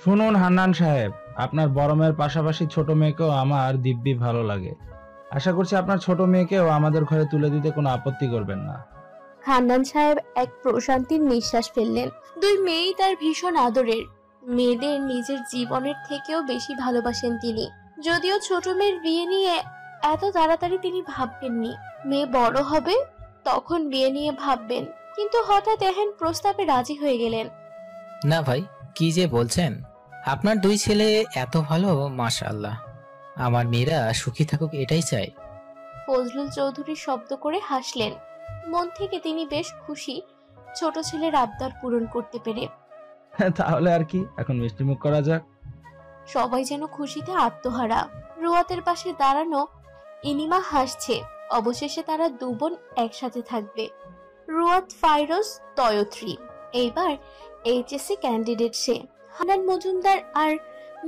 শুনুন হান্নান সাহেব, আপনার বড় মেয়ের পাশাপাশি ছোট মেয়েকেও আমার দিব্যি ভালো লাগে। আশা করছি আপনার ছোট মেয়েকেও আমাদের ঘরে তুলে দিতে কোনো আপত্তি করবেন না। হান্নান সাহেব এক প্রশান্তির নিঃশ্বাস ফেললেন। দুই মেয়েই তার ভীষণ আদরের। মেয়েদের নিজের জীবনের থেকেও বেশি ভালোবাসেন তিনি। যদিও ছোট মেয়ের বিয়ে নিয়ে এত তাড়াতাড়ি তিনি ভাববেননি। মেয়ে বড় হবে তখন বিয়ে নিয়ে ভাববেন, কিন্তু হঠাৎ এহেন প্রস্তাবে রাজি হয়ে গেলেন। না ভাই, কি যে বলছেন, আপনার দুই ছেলে এত ভালো, মাশাআল্লাহ। আমার মেয়েরা সুখী থাকুক এটাই চাই। ফজলুল চৌধুরী শব্দ করে হাসলেন। মন থেকে তিনি বেশ খুশি ছোট ছেলের আবদার পূরণ করতে পেরে। তাহলে আর কি, এখন মিষ্টিমুখ করা যাক। সবাই যেন খুশিতে আত্মহারা। রুয়াতের পাশে দাঁড়ানো ইনিমা হাসছে। অবশেষে তারা দুবোন একসাথে থাকবে। রুয়াত ফাইরোজ তয়ত্রী এইবার এইচএসসি ক্যান্ডিডেট। সে হান্নান মজুমদার আর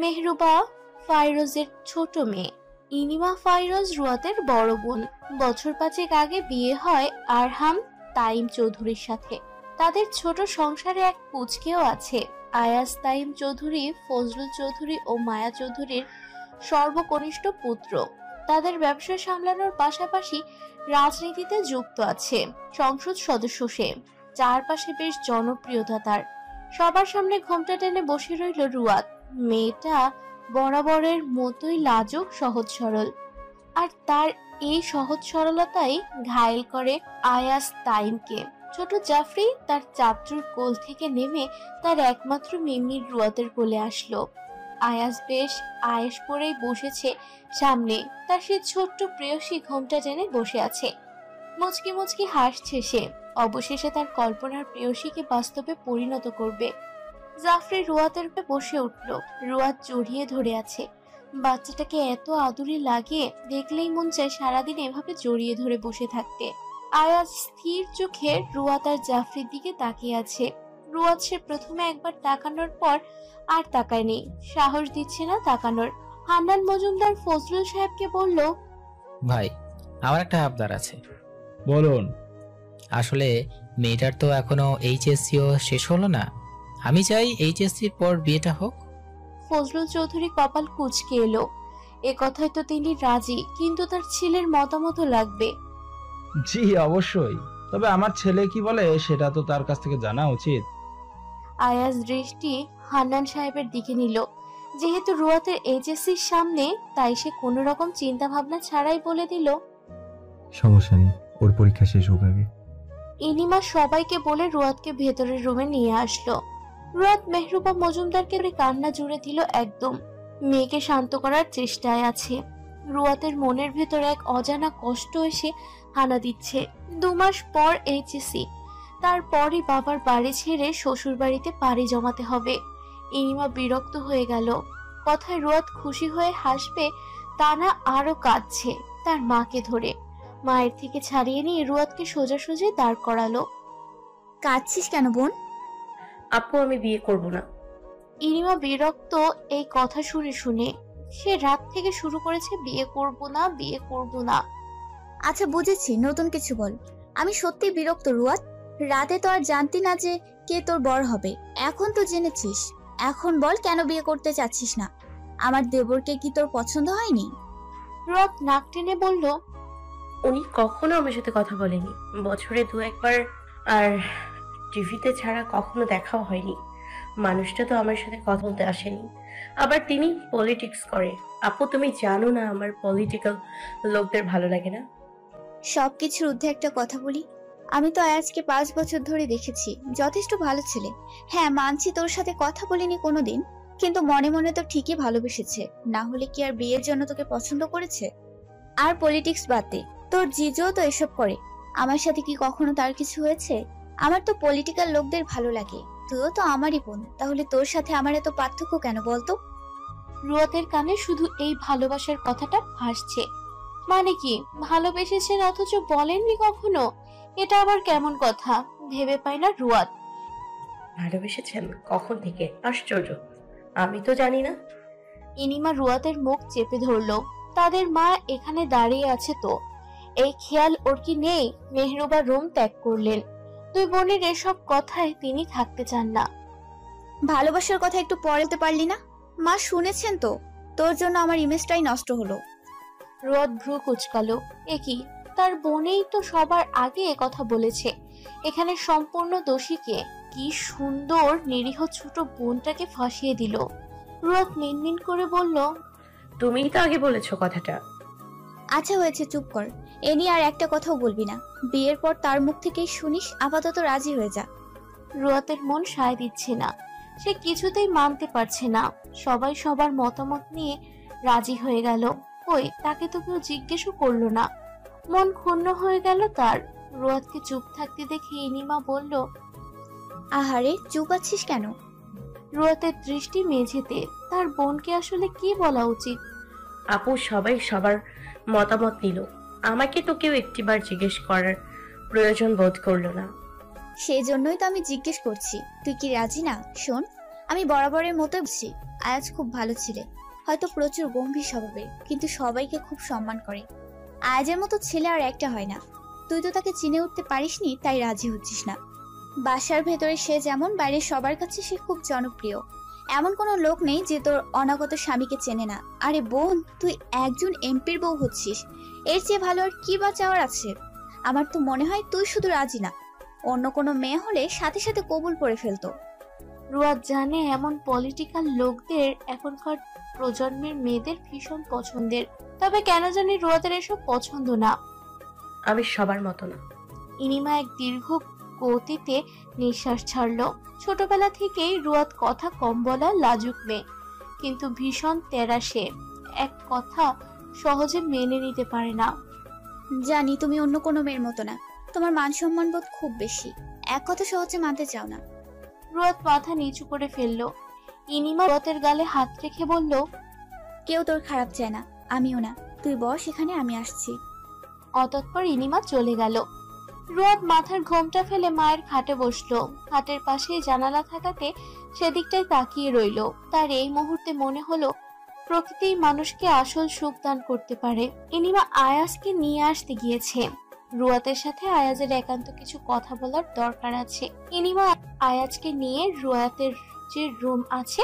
মেহরুবা ফাইরোজের ছোট মেয়ে। ইনিমা ফাইরোজ রুয়াতের বড় বোন। বছর 5 আগে বিয়ে হয় আরহাম তাইম চৌধুরীর সাথে। তাদের ছোট সংসারে এক পুচকেও আছে। আয়াজ তাইম চৌধুরী ফজলুল চৌধুরী ও মায়া চৌধুরীর সর্বকনিষ্ঠ পুত্র। তাদের ব্যবসা সামলানোর পাশাপাশি রাজনীতিতে যুক্ত আছে। সংসদ সদস্য সে। চারপাশে বেশ জনপ্রিয়তা তার। সবার সামনে ঘোমটা টেনে বসে রইল রুয়াত। মেয়েটা বরাবরের মতোই লাজুক, সহজ সরল। আর তার এই সহজ সরলতাই ঘায়েল করে আয়াজ তাইমকে। ছোট জাফরি তার চাচুর কোল থেকে নেমে তার একমাত্র মিমির রুয়াতের কোলে আসলো। আয়াজ বেশ আয়েশ করেই বসেছে সামনে। তার সে ছোট্ট প্রেয়সী ঘোমটা টেনে বসে আছে। মুচকি মুচকি হাসছে সে। অবশেষে তার কল্পনার প্রেয়সীকে বাস্তবে পরিণত করবে। জাফরি রুয়াতের উপরে বসে উঠল। রুয়াত জড়িয়ে ধরে আছে। বাচ্চাটাকে এত আদুরে লাগে, দেখলেই মন চায় সারাদিন এভাবে জড়িয়ে ধরে বসে থাকতে। আয়াজ স্থির চোখে রুয়াত আর জাফরির দিকে তাকিয়ে আছে। রুয়াত সে প্রথমে একবার তাকানোর পর আর তাকায়নি, সাহস দিচ্ছে না তাকানোর। হান্নান মজুমদার ফজলুল সাহেবকে বলল, ভাই, আমার একটা আবদার আছে। বলুন। আসলে মেয়েটার তো এখনো এইচএসসিও শেষ হলো না। আমি চাই এইচএসসির পর বিয়েটা হোক। ফজলুল চৌধুরী কপাল কুঁচকে এলো। এ কথায় তো তিনি রাজি, কিন্তু তার ছেলের মতামতও লাগবে। জি অবশ্যই, তবে আমার ছেলে কি বলে সেটা তো তার কাছ থেকে জানা উচিত। আয়াজ দৃষ্টি হান্নান সাহেবের দিকে নিল। যেহেতু রুয়াতের এইচএসসির সামনে, তাই সে কোনো রকম চিন্তা ভাবনা ছাড়াই বলে দিল, সমস্যা নেই, ওর পরীক্ষা শেষ হোক আগে। ইনিমা সবাইকে বলে রুয়াতকে ভেতরের রুমে নিয়ে আসলো। রুয়াত মেহরুবা মজুমদারকে কান্না জুড়ে দিল একদম। মেয়েকে শান্ত করার চেষ্টায় আছে। রুয়াতের মনের ভেতর এক অজানা কষ্ট এসে হানা দিচ্ছে। 2 মাস পর এইচএসসি, তারপরই বাবার বাড়ি ছেড়ে শ্বশুর বাড়িতে পাড়ি জমাতে হবে। ইনিমা বিরক্ত হয়ে গেল। কথায় রুয়াত খুশি হয়ে হাসবে তা না, আরো কাঁদছে তার মাকে ধরে। মায়ের থেকে ছাড়িয়ে নিয়ে রুয়াতকে সোজাসুজি দাঁড় করালো। কাঁদছিস কেন বোন? আপু, আমি বিয়ে করব না। ইনিমা বিরক্ত এই কথা শুনে শুনে। সে রাত থেকে শুরু করেছে বিয়ে করব না, বিয়ে করব না। আচ্ছা বুঝেছি, নতুন কিছু বল। আমি সত্যি বিরক্ত রুয়াত। রাতে তো আর জানতি না যে কে তোর বর হবে, এখন তো জেনেছিস। এখন বল, কেন বিয়ে করতে চাচ্ছিস না? আমার দেবরকে কি তোর পছন্দ হয়নি? রুয়াত নাক টেনে বলল, উনি কখনো আমার সাথে কথা বলেনি। বছরে 2-1 বার, আর টিভিতে ছাড়া কখনো দেখাও হয়নি। মানুষটা তো আমার সাথে কথা বলতে আসেনি। আবার তিনি পলিটিক্স করে। আপু, তুমি জানো না আমার পলিটিক্যাল লোকদের ভালো লাগে না। সবকিছুর ঊর্ধ্বে একটা কথা বলি, আমি তো আয়াজকে 5 বছর ধরে দেখেছি, যথেষ্ট ভালো ছেলে। হ্যাঁ মানছি তোর সাথে কথা বলিনি কোনোদিন, কিন্তু মনে মনে তো ঠিকই ভালোবেসেছে। না হলে কি আর বিয়ের জন্য তোকে পছন্দ করেছে? আর পলিটিক্স বাদ দে, তোর জিজও তো এসব করে। আমার সাথে কি কখনো তার কিছু হয়েছে? আমার তো পলিটিক্যাল লোকদের ভালো লাগে। তুইও তো আমারই বোন, তাহলে তোর সাথে আমার এত পার্থক্য কেন বলতো? রুয়াতের কানে শুধু এই ভালোবাসার কথাটা ভাসছে। মানে কি, ভালোবেসেছেন অথচ বলেননি কখনো? এটা আবার কেমন কথা ভেবে পায় না রুয়াত। ভালোবেসেছেন? কখন থেকে? আশ্চর্য, আমি তো জানি না। ইনিমা রুয়াতের মুখ চেপে ধরলো। তাদের মা এখানে দাঁড়িয়ে আছে তো, এই খেয়াল ওর কি নেই? মেহরুবা রুম ত্যাগ করলেন। দুই বোনের এসব কথায় তিনি থাকতে চান না। ভালোবাসার কথা একটু পরে বলতে পারলি না? মা শুনেছেন তো, তোর জন্য আমার ইমেজটাই নষ্ট হলো। রুয়াত ভ্রু কুচকালো। কি, তার বোনেই তো সবার আগে কথা বলেছে। এখানে সম্পূর্ণ দোষী কে? কি সুন্দর নিরীহ ছোট বোনটাকে ফাঁসিয়ে দিল। রুয়াত মিনমিন করে বলল, তুমিই তো আগে বলেছো কথাটা। আচ্ছা হয়েছে, চুপ কর। এ নিয়ে আর একটা কথাও বলবি না। বিয়ের পর তার মুখ থেকেই শুনিস, আপাতত রাজি হয়ে যা। রুয়াতের মন সায় দিচ্ছে না। সে কিছুতেই মানতে পারছে না। সবাই সবার মতামত নিয়ে রাজি হয়ে গেল। কই, তাকে তো কেউ জিজ্ঞেসও করলো না। মন ক্ষুণ্ণ হয়ে গেল তার। রুয়াতকে চুপ থাকতে দেখে ইনিমা বলল, আহারে, চুপ আছিস কেন? রুয়াতের দৃষ্টি মেঝেতে। তার বোনকে আসলে কি বলা উচিত? আপু, সবাই সবার মতামত নিল, আমাকে তো কেউ একটিবার জিজ্ঞেস করার প্রয়োজন বোধ করলো না। সেই জন্যই তো আমি জিজ্ঞেস করছি, তুই কি রাজি না? শোন, আমি বরাবরের মতো বলছি, আয়াজ খুব ভালো ছেলে, হয়তো প্রচুর গম্ভীর স্বভাবের, কিন্তু সবাইকে খুব সম্মান করে। আয়াজের মতো ছেলে আর একটা হয় না। তুই তো তাকে চিনে উঠতে পারিসনি, তাই রাজি হচ্ছিস না। বাসার ভেতরে সে যেমন, বাইরে সবার কাছে সে খুব জনপ্রিয়। এমন কোনো লোক নেই যে তোর অনাগত স্বামীকে চেনে না। আরে বোন, তুই একজন এমপির বউ হচ্ছিস, এর চেয়ে ভালো আর কি বা চাওয়ার আছে? আমার তো মনে হয় তুই শুধু রাজি না, অন্য কোনো মেয়ে হলে সাথে সাথে কবুল করে ফেলতো। রুয়াত জানে এমন পলিটিক্যাল লোকদের এখনকার প্রজন্মের মেয়েদের ভীষণ পছন্দের। তবে কেন জানি রুয়াতের এসব পছন্দ না। আমি সবার মতো না। ইনিমা এক দীর্ঘ গতিতে নিঃশ্বাস ছাড়ল। ছোটবেলা থেকেই রুয়াত কথা কম বলা লাজুক মেয়ে, কিন্তু ভীষণ তেরা সে। এক কথা সহজে মেনে নিতে পারে না। জানি তুমি অন্য কোনো মেয়ের মতো না, তোমার মান সম্মান বোধ খুব বেশি, এক কথা সহজে মানতে চাও না। রুয়াত মাথা নিচু করে ফেলল। ইনিমা রুয়াতের গালে হাত রেখে বলল, কেউ তোর খারাপ চায় না, আমিও না। তুই বস এখানে, আমি আসছি। অতঃপর ইনিমা চলে গেল। রুয়াত মাথার ঘোমটা ফেলে মায়ের খাটে বসলো। খাটের পাশেই জানালা থাকাতে সেদিকটাই তাকিয়ে রইল। তার এই মুহূর্তে মনে হলো প্রকৃতি মানুষকে আসল সুখ দান করতে পারে। ইনিমা আয়াজকে নিয়ে আসতে গিয়েছে। রুয়াতের সাথে আয়াজের একান্ত কিছু কথা বলার দরকার আছে। ইনিমা আয়াজকে নিয়ে রুয়াতের যে রুম আছে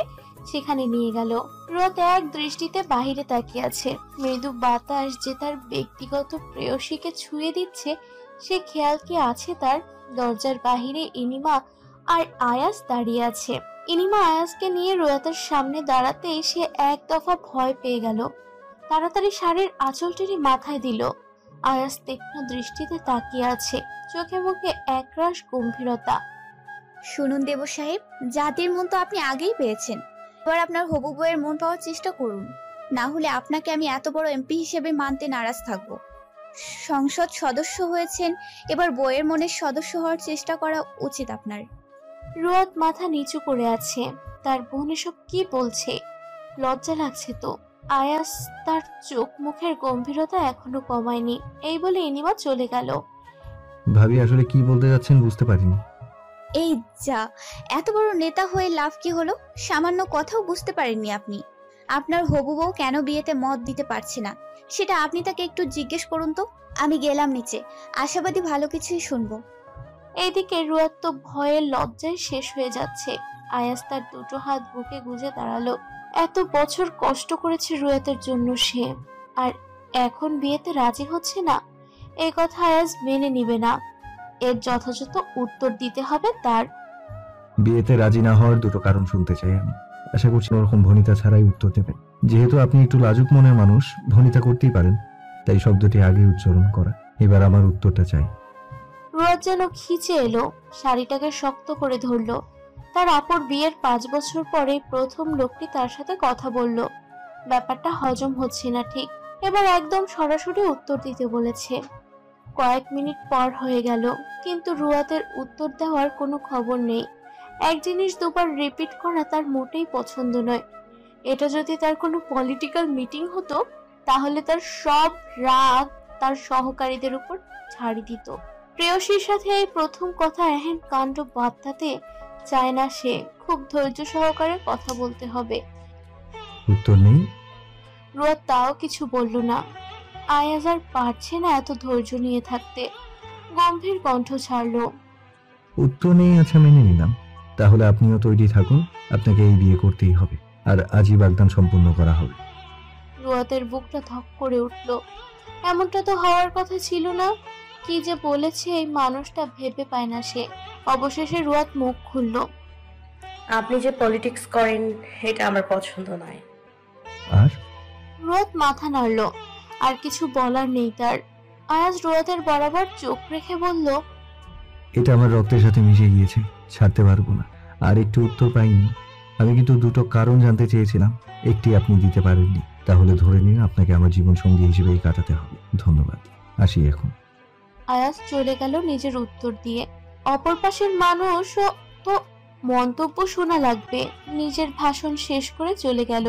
সেখানে নিয়ে গেল। রুয়াত এক দৃষ্টিতে বাহিরে তাকিয়ে আছে। মৃদু বাতাস যে তার ব্যক্তিগত প্রেয়সীকে ছুঁয়ে দিচ্ছে সে খেয়াল কি আছে তার? দরজার বাহিরে ইনিমা আর আয়াজ দাঁড়িয়ে আছে। ইনিমা আয়াজকে নিয়ে রুয়াতের সামনে দাঁড়াতেই সে এক দফা ভয় পেয়ে গেল। তাড়াতাড়ি শাড়ির আঁচল টেনে মাথায় দিল। আয়াজ তীক্ষ্ণ দৃষ্টিতে তাকিয়ে আছে, চোখে মুখে একরাশ গম্ভীরতা। শুনুন দেব সাহেব, জাতির মন তো আপনি আগেই পেয়েছেন, এবার আপনার হবু বউয়ের মন পাওয়ার চেষ্টা করুন, না হলে আপনাকে আমি এত বড় এমপি হিসেবে মানতে নারাজ থাকবো। সংসদ সদস্য হয়েছেন, এবার বউয়ের মনের সদস্য হওয়ার চেষ্টা করা উচিত আপনার। রুয়াত মাথা নিচু করে আছে। তার বোন এসব কি বলছে? লজ্জা লাগছে তো। আয়াস তার চোখ মুখের গম্ভীরতা এখনো কমায়নি। এই বলে ইনিমা চলে গেল। ভাবি আসলে কি বলতে যাচ্ছেন বুঝতে পারিনি। এই যা, এত বড় নেতা হয়ে লাভ কি হলো? সামান্য কথাও বুঝতে পারেননি আপনি। আপনার হবু বউ কেন বিয়েতে মত দিতে পারছে না সেটা আপনি তাকে একটু জিজ্ঞেস করুন তো। আমি গেলাম নিচে, আশাবাদী ভালো কিছুই শুনবো। এইদিকে রুয়াত তো ভয়ে লজ্জায় শেষ হয়ে যাচ্ছে। আয়াস তার দুটো হাত বুকে গুজে দাঁড়ালো। এত বছর কষ্ট করেছে রুয়াতের জন্য সে, আর এখন বিয়েতে রাজি হচ্ছে না। এই কথা আয়াস মেনে নিবে না। এর যথাযথ উত্তর দিতে হবে তার। বিয়েতে রাজি না হওয়ার দুটো কারণ শুনতে চাই আমি। আশা করছি ওরকম ভনিতা ছাড়াই উত্তর দেবেন। যেহেতু আপনি একটু লাজুক মনের মানুষ, ভনিতা করতেই পারেন, তাই শব্দটি আগে উচ্চারণ করা। এবার আমার উত্তরটা চাই। রুয়াত যেন খিচে এলো, শাড়িটাকে শক্ত করে ধরলো। তার আপুর বিয়ের 5 বছর পরে প্রথম লোকটি তার সাথে কথা বলল। ব্যাপারটা হজম হচ্ছে না ঠিক। এবার একদম সরাসরি উত্তর দিতে বলেছে। কয়েক মিনিট পর হয়ে গেল, কিন্তু রুয়াতের উত্তর দেওয়ার কোনো খবর নেই। এক জিনিস দুবার রিপিট করা তার মোটেই পছন্দ নয়। এটা যদি তার কোনো পলিটিক্যাল মিটিং হতো তাহলে তার সব রাগ তার সহকারীদের উপর ঝাড়ি দিত। প্রেয়সীর সাথে এই প্রথম কথা এহেন কাণ্ড বাধ্যাতে চায় না সে। খুব ধৈর্য সহকারে কথা বলতে হবে। উত্তর নেই? রুয়াদ তাও কিছু বলল না। আয়াজ আর পারছে না এত ধৈর্য নিয়ে থাকতে। গম্ভীর কণ্ঠ ছাড়লো, উত্তর নেই, আচ্ছা মেনে নিলাম। তাহলে আপনিও তৈরি থাকুন, আপনাকে এই বিয়ে করতেই হবে, আর আজই বাগদান সম্পূর্ণ করা হবে। রুয়াদের বুকটা ধক করে উঠল। এমনটা তো হওয়ার কথা ছিল না। কি যে বলেছে এই মানুষটা ভেবে পায় না সে। অবশেষে রুয়াদ মুখ খুলল। আপনি যে পলিটিক্স করেন এটা আমার পছন্দ নয়। আর রুয়াদ মাথা নাড়ল। আর কিছু বলার নেই তার। আয়াজ রুয়াদের বরাবর চোখ রেখে বলল, এটা আমার রক্তের সাথে মিশে গিয়েছে, ছাড়তে পারবো না। আর একটু উত্তর পাইনি। আমি কিন্তু দুটো কারণ জানতে চেয়েছিলাম, একটি আপনি দিতে পারেননি। তাহলে ধরে নিন আপনাকে আমার জীবন সঙ্গী হিসেবেই কাটাতে হবে। ধন্যবাদ, আসি এখন। আয়াজ চলে গেল নিজের উত্তর দিয়ে। অপর পাশের মানুষ তো মন্তব্য শোনা লাগবে। নিজের ভাষণ শেষ করে চলে গেল।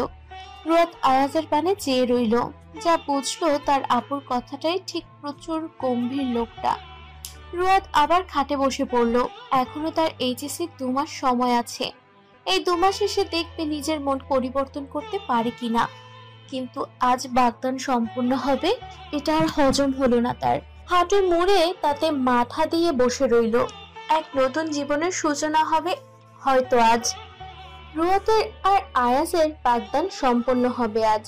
রুয়াদ আয়াজের পানে চেয়ে রইল। যা বুঝলো তার আপুর কথাটাই ঠিক। প্রচুর গম্ভীর লোকটা। রুয়াদ আবার খাটে বসে পড়ল। এখনো তার এইচএসসি 2 মাস সময় আছে। এই 2 মাস এসে দেখবে নিজের মন পরিবর্তন করতে পারে কিনা। কিন্তু আজ বাগদান সম্পূর্ণ হবে, এটা আর হজম হলো না তার। হাঁটু মুড়ে তাতে মাথা দিয়ে বসে রইল। এক নতুন জীবনের সূচনা হবে হয়তো আজ। রুয়াদের আর আয়াজের বাগদান সম্পন্ন হবে আজ।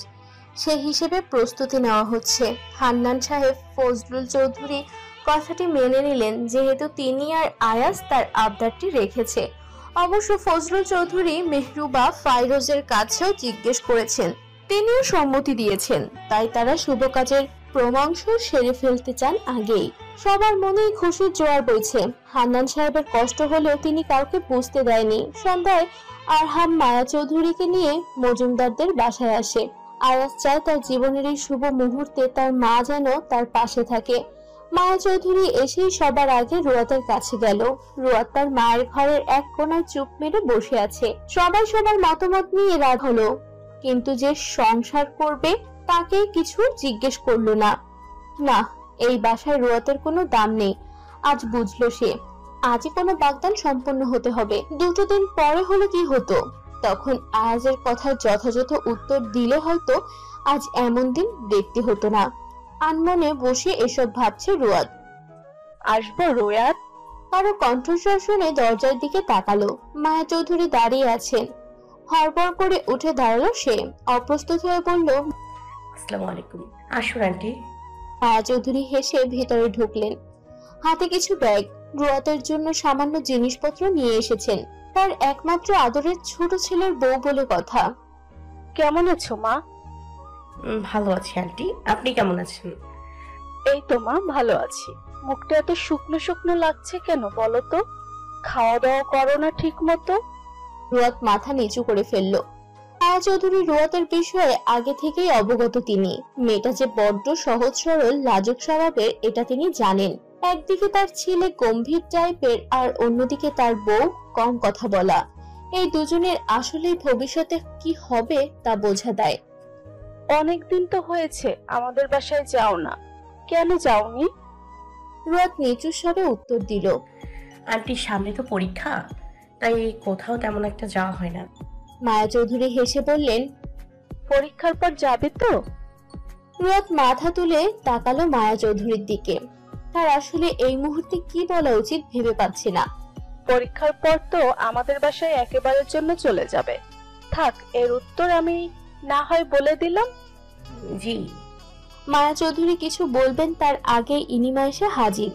সে হিসেবে প্রস্তুতি নেওয়া হচ্ছে। হান্নান সাহেব ফজলুল চৌধুরী কথাটি মেনে নিলেন, যেহেতু তিনি আর আয়াজ তার আবদারটি রেখেছে। অবশ্য ফজলুল চৌধুরী মেহরুবা ফাইরোজের কাছেও জিজ্ঞেস করেছেন, তিনিও সম্মতি দিয়েছেন। তাই তারা শুভ কাজের প্রমাংশ সেরে ফেলতে চান আগেই। সবার মনেই খুশির জোয়ার বইছে। হান্নান সাহেবের কষ্ট হলেও তিনি কাউকে বুঝতে দেয়নি। সন্ধ্যায় আরহাম মায়া চৌধুরীকে নিয়ে মজুমদারদের বাসায় আসে। আয়াজ চায় তার জীবনের এই শুভ মুহূর্তে তার মা যেন তার পাশে থাকে। মায়া চৌধুরী এসেই সবার আগে রুয়াতের কাছে গেল। রুয়াত তার মায়ের ঘরের এক কোণায় চুপ মেরে বসে আছে। সবাই সবার মতামত নিয়ে রাগ হলো, কিন্তু যে সংসার করবে তাকে কিছু জিজ্ঞেস করলো না। না, এই বাসায় রুয়াতের কোনো দাম নেই। আজ বুঝলো সে, আজই কোনো বাগদান সম্পন্ন হতে হবে। 2 দিন পরে হলে কি হতো? তখন আয়াজের কথার যথাযথ উত্তর দিলে হয়তো আজ এমন দিন দেখতে হতো না। আনমনে বসে এসব ভাবছে রুয়াদ। আসবো রুয়াদ? কারো কণ্ঠস্বর শুনে দরজার দিকে তাকালো। মায়া চৌধুরী দাঁড়িয়ে আছেন। হড়বড় করে উঠে দাঁড়ালো সে। অপ্রস্তুত হয়ে বলল, আসসালামু আলাইকুম। আসুন আন্টি। মায়া চৌধুরী হেসে ভেতরে ঢুকলেন। হাতে কিছু ব্যাগ। রুয়াতের জন্য সামান্য জিনিসপত্র নিয়ে এসেছেন। তার একমাত্র আদরের ছোট ছেলের বউ বলে কথা। কেমন আছো মা? ভালো আছি আন্টি, আপনি কেমন আছেন? এই তো মা, ভালো আছি। মুখটা এত শুকনো শুকনো লাগছে কেন বলো তো? খাওয়া দাওয়া করো না ঠিক মতো? রুয়াত মাথা নিচু করে ফেলল। মায়া চৌধুরী রুয়াতের বিষয়ে আগে থেকেই অবগত তিনি। মেয়েটা যে বড্ড সহজ সরল লাজুক স্বভাবের এটা তিনি জানেন। একদিকে তার ছেলে গম্ভীর টাইপের, আর অন্যদিকে তার বউ কম কথা বলা। এই দুজনের আসলেই ভবিষ্যতে কি হবে তা বোঝা দেয়। অনেকদিন তো হয়েছে আমাদের বাসায় যাও না, কেন যাওনি? রুয়াত নিচু স্বরে উত্তর দিল, আন্টি সামনে তো পরীক্ষা, তাই কোথাও তেমন একটা যাওয়া হয় না। মায়া চৌধুরী হেসে বললেন, পরীক্ষার পর যাবে তো? রুয়াত মাথা তুলে তাকালো মায়া চৌধুরীর দিকে। তার আসলে এই মুহূর্তে কি বলা উচিত ভেবে পাচ্ছে না। পরীক্ষার পর তো আমাদের বাসায় একেবারের জন্য চলে যাবে। থাক, এর উত্তর আমি না হয় বলে দিলাম। জি। মায়া চৌধুরী কিছু বলবেন তার আগে ইনিমা এসে হাজির।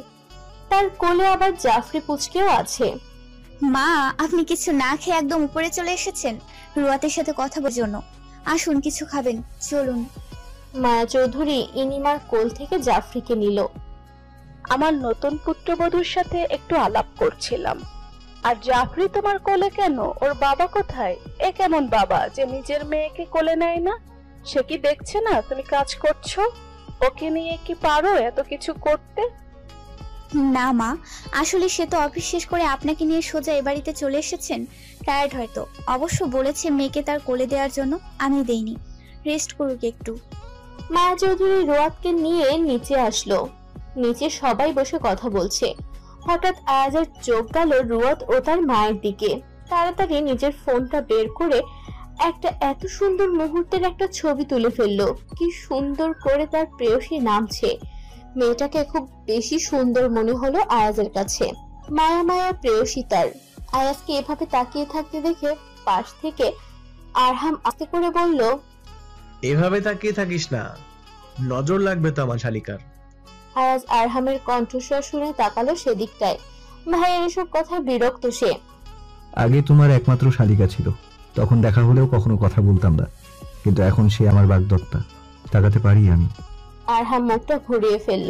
তার কোলে আবার জাফরি পুচকেও আছে। মা, আপনি কিছু না খেয়ে একদম উপরে চলে এসেছেন রুয়াতের সাথে কথা বলার জন্য। আসুন, কিছু খাবেন, চলুন। মায়া চৌধুরী ইনিমার কোল থেকে জাফরিকে নিল। আমার নতুন পুত্রবধূর সাথে একটু আলাপ করছিলাম। আর জাফরি তোমার কোলে কেন? ওর বাবা কোথায়? এ কেমন বাবা যে নিজের মেয়েকে কোলে নেয় না? সে কি দেখছে না তুমি কাজ করছো? ওকে নিয়ে কি পারো এত কিছু করতে? না মা, আসলে সে তো অফিস শেষ করে আপনাকে নিয়ে সোজা এ বাড়িতে চলে এসেছেন। টায়ার্ড হয়তো। অবশ্য বলেছে মেয়েকে তার কোলে দেওয়ার জন্য, আমি দেইনি। রেস্ট করুক একটু। মায়া চৌধুরী রুয়াতকে নিয়ে নিচে আসলো। নিচে সবাই বসে কথা বলছে। হঠাৎ আয়াজের চোখ গেল রুয়াত ও তার মায়ের দিকে। তাড়াতাড়ি নিজের ফোনটা বের করে একটা এত সুন্দর মুহূর্তের একটা ছবি তুলে ফেললো। কি সুন্দর করে তার প্রেয়সী নামছে। মেয়েটাকে খুব বেশি সুন্দর মনে হলো আয়াজের কাছে। মায়া মায়া প্রেয়সী তার। আয়াজকে এভাবে তাকিয়ে থাকতে দেখে পাশ থেকে আরহাম আস্তে করে বলল, এভাবে তাকিয়ে থাকিস না, নজর লাগবে তো আমার শালিকার। আয়াজ আরহামের কণ্ঠস্বর শুনে তাকালো সেদিকটায়। ভাইয়ের এসব কথা বিরক্ত সে। আগে তোমার একমাত্র শালিকা ছিল, তখন দেখা হলেও কখনো কথা বলতাম না, কিন্তু এখন সে আমার বাগদত্তা, তাকাতে পারি আমি। আরহাম মুখটা ঘুরিয়ে ফেলল।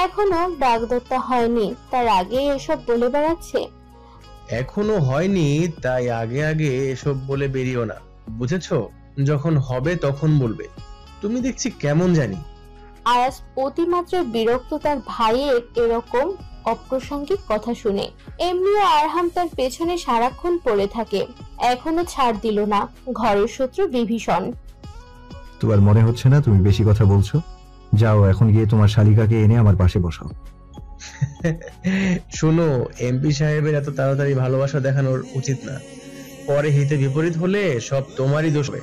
এখনো বাগদত্তা হয়নি, তার আগে এসব বলে বেড়াচ্ছে। এখনো হয়নি, তাই আগে আগে এসব বলে বেরিও না, বুঝেছো? যখন হবে তখন বলবে। তুমি দেখছি কেমন জানি। আয়াজ অতিমাত্রায় বিরক্ত তার ভাইয়ের এরকম অপ্রাসঙ্গিক কথা শুনে। এমনিও আরহাম তার পেছনে সারাক্ষণ পড়ে থাকে, এখনো ছাড় দিল না। ঘরের শত্রু বিভীষণ। তোমার মনে হচ্ছে না তুমি বেশি কথা বলছো? যাও এখন গিয়ে তোমার শালিকাকে এনে আমার পাশে বসাও। শোনো, এমপি সাহেবের এত তাড়াতাড়ি ভালোবাসা দেখানোর উচিত না, পরে হিতে বিপরীত হলে সব তোমারই দোষ হবে।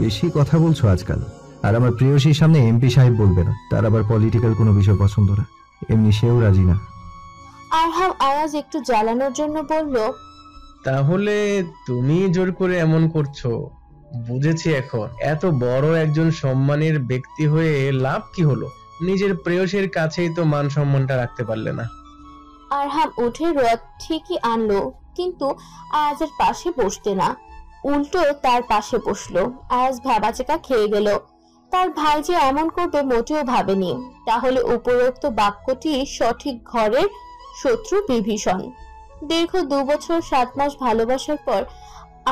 বেশি কথা বলছো আজকাল। আর আমার প্রেয়সীর সামনে এমপি সাহেব বলবে না, তার আবার পলিটিক্যাল কোনো বিষয় পছন্দ না, এমনি সেও রাজি না। আরহাম আয়াজ একটু জ্বালানোর জন্য বলল, তাহলে তুমি জোর করে এমন করছো? বুঝেছি এখন। এত বড় একজন সম্মানের ব্যক্তি হয়ে লাভ কি হলো? নিজের প্রেয়সীর কাছেই তো মান সম্মানটা রাখতে পারলে না। আরহাম উঠে রথ ঠিকই আনলো, কিন্তু আয়াজের পাশে বসতে না, উল্টো তার পাশে বসলো। আয়াজ ভাবাচেকা খেয়ে গেল। তার ভাই যে এমন করবে মোটেও ভাবেনি। তাহলে উপরোক্ত বাক্যটি সঠিক। ঘরের শত্রু বিভীষণ। দীর্ঘ 2 বছর 7 মাস ভালোবাসার পর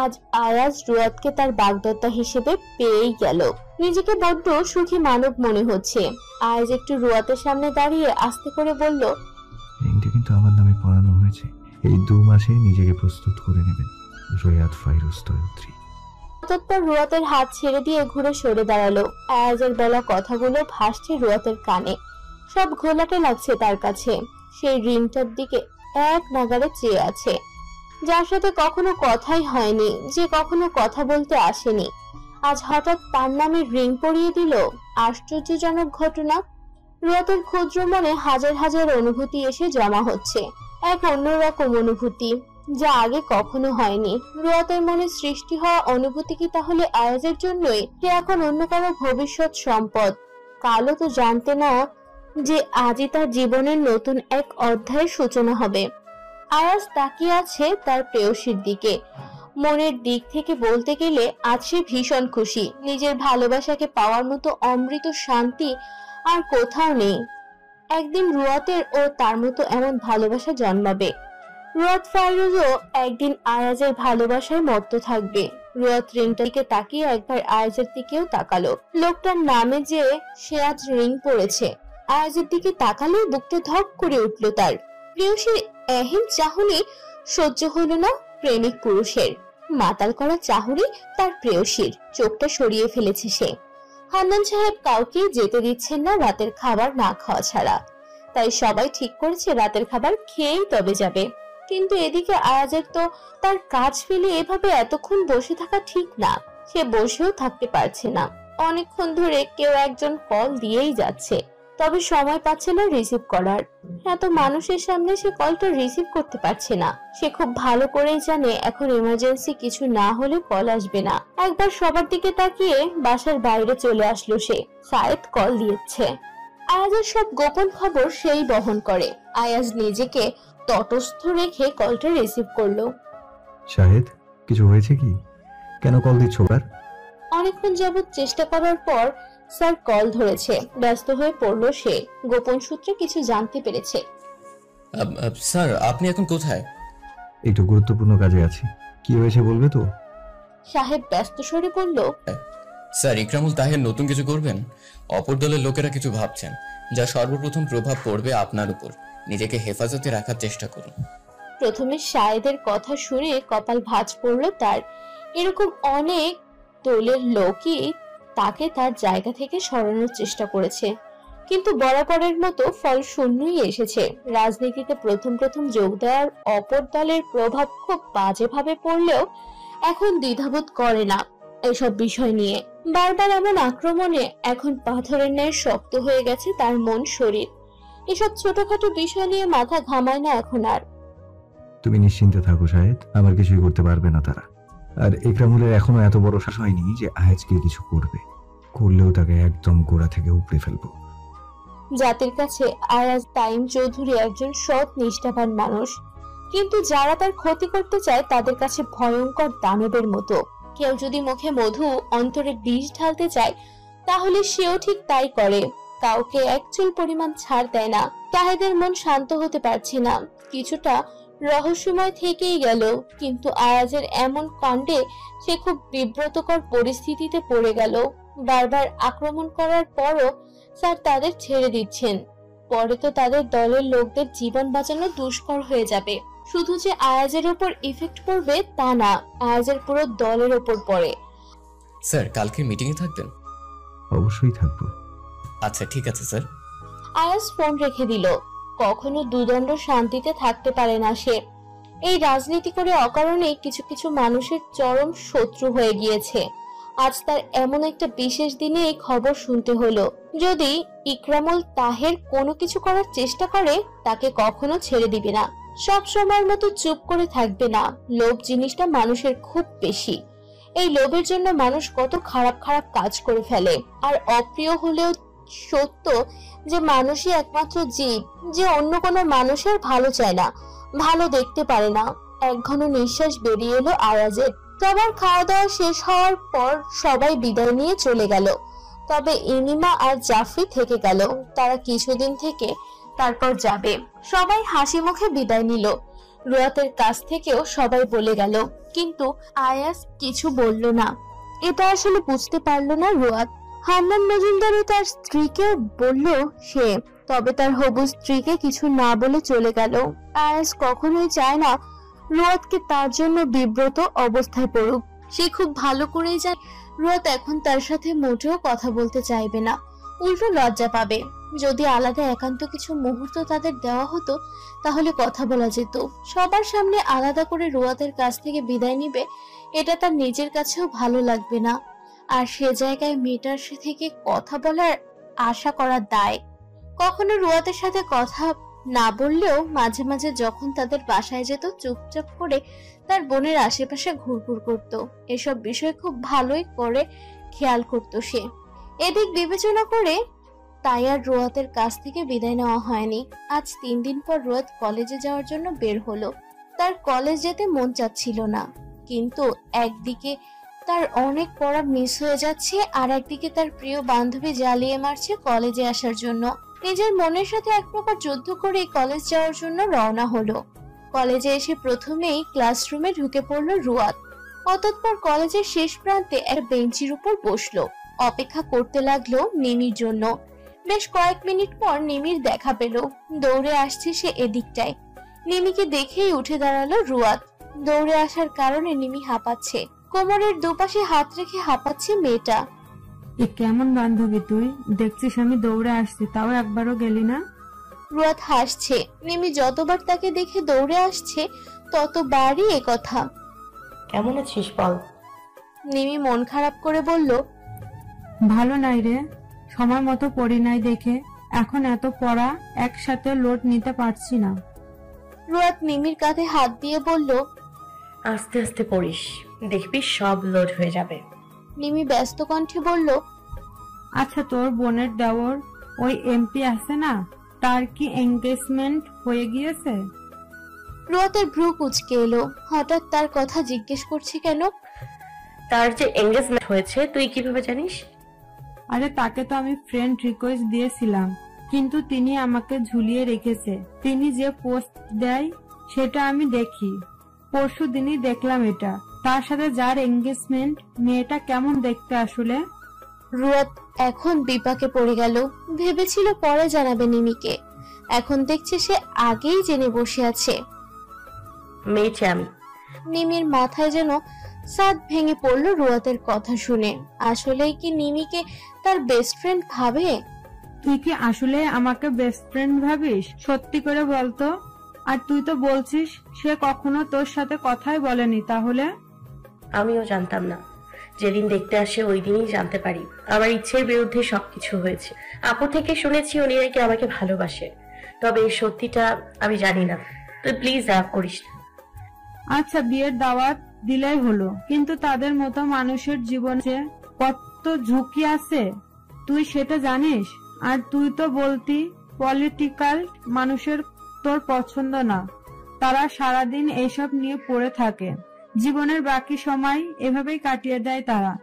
আজ আয়াজ রুয়াতকে তার বাগদত্তা হিসেবে পেয়েই গেল। নিজেকে বড্ড সুখী মানব মনে হচ্ছে। আয়াজ একটু রুয়াতের সামনে দাঁড়িয়ে আস্তে করে বলল, রিংটা কিন্তু আমার নামে পড়ানো হয়েছে, এই 2 মাসে নিজেকে প্রস্তুত করে নেবেন। রুয়াত ফাইরোজ তয়ত্রী। অতঃপর রুয়াতের হাত ছেড়ে দিয়ে ঘুরে সরে দাঁড়ালো। আয়াজের বলা কথাগুলো ভাসছে রুয়াতের কানে, সব ঘোলাটে লাগছে তার কাছে। সেই রিংটার দিকে এক নাগাড়ে চেয়ে আছে, যার সাথে কখনো কথাই হয়নি, যে কখনো কথা বলতে আসেনি, আজ হঠাৎ তার নামে রিং পরিয়ে দিল। আশ্চর্যজনক ঘটনা। রুয়াতের ক্ষুদ্র মনে হাজার হাজার অনুভূতি এসে জমা হচ্ছে, এক অন্যরকম অনুভূতি যা আগে কখনো হয়নি। রুয়াতের মনে সৃষ্টি হওয়া অনুভূতি কি তাহলে আয়াজের জন্যই? সে এখন অন্য কারো ভবিষ্যৎ সম্পদ। কালও তো জানতে না যে আজই তার জীবনের নতুন এক অধ্যায়ের সূচনা হবে। আয়াজ তাকিয়ে আছে তার প্রেয়সীর দিকে। মনের দিক থেকে বলতে গেলে আজ সে ভীষণ খুশি। নিজের ভালোবাসাকে পাওয়ার মতো অমৃত শান্তি আর কোথাও নেই। একদিন রুয়াতের ও তার মতো এমন ভালোবাসা জন্মাবে। রুয়াত ফাইরোজও একদিন আয়াজের ভালোবাসায় মত্ত থাকবে। রুয়াত রিংটাকে তাকিয়ে একবার আয়াজের দিকেও তাকালো। লোকটার নামে যে সে আজ রিং পড়েছে। আয়াজের দিকে তাকালে বুকটা ধক করে উঠল তার। প্রেয়সীর এহেন চাহনি সহ্য হল না প্রেমিক পুরুষের। মাতাল করা চাহনি তার প্রেয়সীর। চোখটা সরিয়ে ফেলেছে সে। হান্নান সাহেব কাউকে যেতে দিচ্ছেন না রাতের খাবার না খাওয়া ছাড়া, তাই সবাই ঠিক করেছে রাতের খাবার খেয়েই তবে যাবে। কিন্তু এদিকে আয়াজের তো তার কাজ ফেলে এভাবে এতক্ষণ বসে থাকা ঠিক না। সে বসেও থাকতে পারছে না। অনেকক্ষণ ধরে কেউ একজন কল দিয়েই যাচ্ছে, তবে সময় পাচ্ছে না রিসিভ করার। এত মানুষের সামনে সে কলটা রিসিভ করতে পারছে না। সে খুব ভালো করেই জানে এখন ইমার্জেন্সি কিছু না হলে কল আসবে না। একবার সবার দিকে তাকিয়ে বাসার বাইরে চলে আসলো সে। সায়েদ কল দিয়েছে। আয়াজের সব গোপন খবর সেই বহন করে। আয়াজ নিজেকে তটস্থ রেখে কলটা রিসিভ করলো। শাহেদ, কিছু হয়েছে কি? কেন কল দিচ্ছ? অনেকক্ষণ যাবত চেষ্টা করার পর স্যার কল ধরেছে। ব্যস্ত হয়ে পড়লো সে। গোপন সূত্রে কিছু জানতে পেরেছে। স্যার, আপনি এখন কোথায়? একটু গুরুত্বপূর্ণ কাজে আছি। কি হয়েছে বলবে তো? সাহেব ব্যস্ত স্বরে বলল, স্যার, ইকরামুল তাহের নতুন কিছু করবেন। অপর দলের লোকেরা কিছু ভাবছেন, যা সর্বপ্রথম প্রভাব পড়বে আপনার উপর। নিজেকে হেফাজতে রাখার চেষ্টা করুন। প্রথমে শাহেদের কথা শুনে কপাল ভাঁজ পড়লো তার। এরকম অনেক দলের লোকই তাকে তার জায়গা থেকে সরানোর চেষ্টা করেছে। কিন্তু বরাবরের মতো ফল শূন্যই এসেছে। রাজনীতিতে প্রথম প্রথম যোগ দেওয়ার অপর দলের প্রভাব খুব বাজেভাবে পড়লেও এখন দ্বিধাবোধ করে না এসব বিষয় নিয়ে। বারবার এমন আক্রমণে এখন পাথরের ন্যায় শক্ত হয়ে গেছে তার মন শরীর। এসব ছোটখাটো বিষয় নিয়ে মাথা ঘামায় না এখন আর। তুমি নিশ্চিন্তে থাকো শাহেদ, আমার কিছুই করতে পারবে না তারা। আর ইকরামুলের এখনো এত বড় সাহস হয়নি যে আয়াজকে কিছু করবে। করলেও তাকে একদম গোড়া থেকে উপড়ে ফেলবো। জাতির কাছে আয়াজ তাইম চৌধুরী একজন সৎ নিষ্ঠাবান মানুষ, কিন্তু যারা তার ক্ষতি করতে চায় তাদের কাছে ভয়ঙ্কর দানবের মতো। কেউ যদি মুখে মধু অন্তরে বিষ ঢালতে চায় তাহলে সেও ঠিক তাই করে, কাউকে এক চুল পরিমাণ ছাড় দেয় না। তাহেদের মন শান্ত হতে পারছে না, কিছুটা রহস্যময় থেকেই গেল। কিন্তু আয়াজের এমন কাণ্ডে সে খুব বিব্রতকর পরিস্থিতিতে পড়ে গেল। বারবার আক্রমণ করার পরও স্যার তাদের ছেড়ে দিচ্ছেন। পরে তো তাদের দলের লোকদের জীবন বাঁচানো দুষ্কর হয়ে যাবে। শুধু যে আয়াজের উপর ইফেক্ট পড়বে তা না, আয়াজের পুরো দলের উপর পড়ে। স্যার কালকে মিটিংয়ে থাকবেন? অবশ্যই থাকবো। আচ্ছা ঠিক আছে স্যার। আয়াজ ফোন রেখে দিল। কখনো দুদণ্ড শান্তিতে থাকতে পারে না সে। এই রাজনীতি করে অকারণেই কিছু কিছু মানুষের চরম শত্রু হয়ে গিয়েছে। আজ তার এমন একটা বিশেষ দিনে এই খবর শুনতে হলো। যদি ইকরামুল তাহের কোনো কিছু করার চেষ্টা করে তাকে কখনো ছেড়ে দিবে না, সব সময়ের মতো চুপ করে থাকবে না। লোভ জিনিসটা মানুষের খুব বেশি। এই লোভের জন্য মানুষ কত খারাপ খারাপ কাজ করে ফেলে। আর অপ্রিয় হলেও সত্য যে মানুষই একমাত্র জীব যে অন্য কোনো মানুষের ভালো চায় না, ভালো দেখতে পারে না। এক ঘন নিঃশ্বাস বেরিয়ে এলো আয়াজের। সবার খাওয়া দাওয়া শেষ হওয়ার পর সবাই বিদায় নিয়ে চলে গেল। তবে ইনিমা আর জাফরি থেকে গেল। তারা কিছুদিন থেকে তারপর যাবে। সবাই হাসি মুখে বিদায় নিল। রুয়াতের কাছ থেকেও সবাই বলে গেল, কিন্তু আয়াজ কিছু বলল না। এটা আসলে বুঝতে পারলো না রুয়াত। হান্নান মজুমদারও তার স্ত্রীকে বলল সে, তবে তার হবু স্ত্রীকে কিছু না বলে চলে গেল। আয়াজ কখনোই চায় না রুয়াতকে তার জন্য বিব্রত অবস্থায় পড়ুক। সে খুব ভালো করেই জানে রুয়াত এখন তার সাথে মোটেও কথা বলতে চাইবে না, উল্টো লজ্জা পাবে। যদি আলাদা একান্ত কিছু মুহূর্ত তাদের দেওয়া হতো তাহলে কথা বলা যেত। সবার সামনে আলাদা করে রুয়াতের কাছ থেকে বিদায় নিবে, এটা তার নিজের কাছেও ভালো লাগবে না। আর সে জায়গায় মেয়েটার থেকে কথা বলার আশা করা দায়। কখনো রুয়াতের সাথে কথা না বললেও মাঝে মাঝে যখন তাদের বাসায় যেত চুপচাপ করে তার বোনের আশেপাশে ঘুরঘুর করত। এসব বিষয় খুব ভালোই করে খেয়াল করত সে। এদিক বিবেচনা করে তাই আর রুয়াতের কাছ থেকে বিদায় নেওয়া হয়নি। আজ 3 দিন পর রুয়াত কলেজে যাওয়ার জন্য বের হলো। তার কলেজ যেতে মন চাচ্ছিল না, কিন্তু একদিকে তার অনেক পড়া মিস হয়ে যাচ্ছে, আর একদিকে তার প্রিয় বান্ধবী জ্বালিয়ে মারছে কলেজে আসার জন্য। নিজের মনের সাথে এক প্রকার যুদ্ধ করে কলেজ যাওয়ার জন্য রওনা হলো। কলেজে এসে প্রথমেই ক্লাসরুমে ঢুকে পড়লো রুয়াত। অতঃপর কলেজের শেষ প্রান্তে এক বেঞ্চির উপর বসলো। অপেক্ষা করতে লাগলো নিমির জন্য। বেশ কয়েক মিনিট পর নিমির দেখা পেল। দৌড়ে আসছে সে এদিকটায়। নিমিকে দেখেই উঠে দাঁড়ালো রুয়াত। দৌড়ে আসার কারণে নিমি হাঁপাচ্ছে। কোমরের দুপাশে হাত রেখে হাঁপাচ্ছে মেয়েটা। এ কেমন বান্ধবী তুই? দেখছিস আমি দৌড়ে আসছি, তাও একবারও গেলি না? রুয়াত হাসছে। নিমি যতবার তাকে দেখে দৌড়ে আসছে ততবারই এ কথা। কেমন আছিস বল? নিমি মন খারাপ করে বলল, ভালো নাই রে, সময় মতো পড়ি নাই দেখে এখন এত পড়া একসাথে লোড নিতে পারছি না। রুয়াত নিমির কাঁধে হাত দিয়ে বলল, আস্তে আস্তে পড়িস, দেখবি সব লোড হয়ে যাবে। নিমি ব্যস্ত কণ্ঠে বলল, আচ্ছা তোর বোনের দেওর ওই এমপি আছে না, তার কি এঙ্গেজমেন্ট হয়ে গিয়েছে? রুয়াতের ভ্রু কুঁচকে এলো। হঠাৎ তার কথা জিজ্ঞেস করছে কেন? তার যে এঙ্গেজমেন্ট হয়েছে তুই কিভাবে জানিস? আরে তাকে তো আমি ফ্রেন্ড রিকোয়েস্ট দিয়েছিলাম, কিন্তু তিনি আমাকে ঝুলিয়ে রেখেছে। তিনি যে পোস্ট দেয় সেটা আমি দেখি। পরশু দিনই দেখলাম এটা। তার সাথে যার এঙ্গেজমেন্ট, মেয়েটা কেমন দেখতে আসলে? রুয়াত এখন বিপাকে পড়ে গেল। ভেবেছিল পরে জানাবে নিমিকে, এখন দেখছে সে আগেই জেনে বসে আছে। মেয়েছে আমি। নিমির মাথায় যেন ছাদ ভেঙে পড়লো রুয়াতের কথা শুনে। আসলেই কি নিমিকে তার বেস্ট ফ্রেন্ড ভাবে? তুই কি আসলে আমাকে বেস্ট ফ্রেন্ড ভাবিস? সত্যি করে বলতো। আর তুই তো বলছিস সে কখনো তোর সাথে কথাই বলেনি, তাহলে? আমিও জানতাম না। যেদিন দেখতে আসে ওই দিনই জানতে পারি আমার ইচ্ছের বিরুদ্ধে সবকিছু হয়েছে। আপু থেকে শুনেছি উনি নাকি আমাকে ভালোবাসে, তবে এই সত্যিটা আমি জানি না। তুই প্লিজ রাগ করিস না। আচ্ছা, বিয়ের দাওয়াত দিলেই হলো, কিন্তু তাদের মতো মানুষের জীবনে কত ঝুঁকি আছে তুই সেটা জানিস? আর তুই তো বলতি পলিটিক্যাল মানুষের তোর পছন্দ না, তারা সারাদিন এইসব নিয়ে পড়ে থাকে, জীবনের বাকি সময় এভাবেই কাটিয়ে দেয় তারা,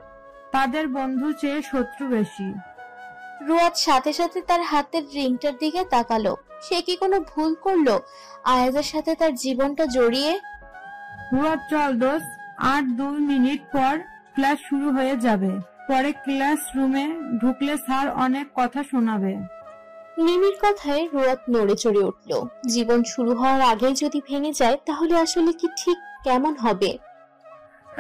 তাদের বন্ধু চেয়ে শত্রু বেশি। রুয়াদ সাথে সাথে তার হাতের রিংটার দিকে তাকালো। সে কি কোনো ভুল করলো আয়াজের সাথে তার জীবনটা জড়িয়ে? রুয়াদ, চল দোস্ত, আর 2 মিনিট পর ক্লাস শুরু হয়ে যাবে। পরে ক্লাসরুমে ঢুকলে স্যার অনেক কথা শোনাবে। নিমির কথায় রুয়াদ নড়ে চড়ে উঠল। জীবন শুরু হওয়ার আগেই যদি ভেঙে যায় তাহলে আসলে কি ঠিক কেমন হবে?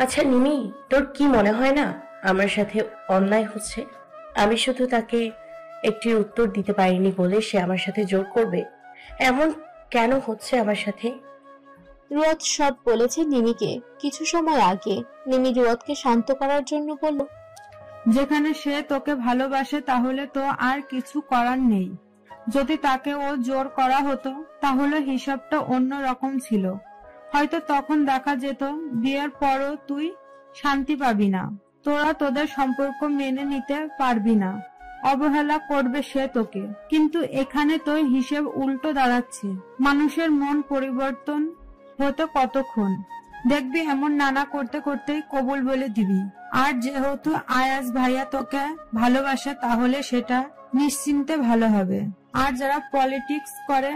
আচ্ছা নিমি, তোর কি মনে হয় না আমার সাথে অন্যায় হচ্ছে? আমি শুধু তাকে একটি উত্তর দিতে পারিনি বলে সে আমার সাথে জোর করবে? এমন কেন হচ্ছে আমার সাথে? রুয়াদ সব বলেছে নিমিকে কিছু সময় আগে। নিমি রুয়াদকে শান্ত করার জন্য বলল, যেখানে সে তোকে ভালোবাসে তাহলে তো আর কিছু করার নেই। যদি তাকে ও জোর করা হতো তাহলে হিসাবটা অন্য রকম ছিল। হয়তো তখন দেখা যেত বিয়ের পরও তুই শান্তি পাবি না, তোরা তোদের সম্পর্ক মেনে নিতে পারবি না, অবহেলা করবে সে তোকে। কিন্তু এখানে তো হিসেব উল্টো দাঁড়াচ্ছে। মানুষের মন পরিবর্তন হতে কতক্ষণ, দেখবি এমন নানা করতে করতেই কবুল বলে দিবি। আর যেহেতু আয়াজ ভাইয়া তোকে ভালোবাসে তাহলে সেটা নিশ্চিন্তে ভালো হবে। আর যারা পলিটিক্স করে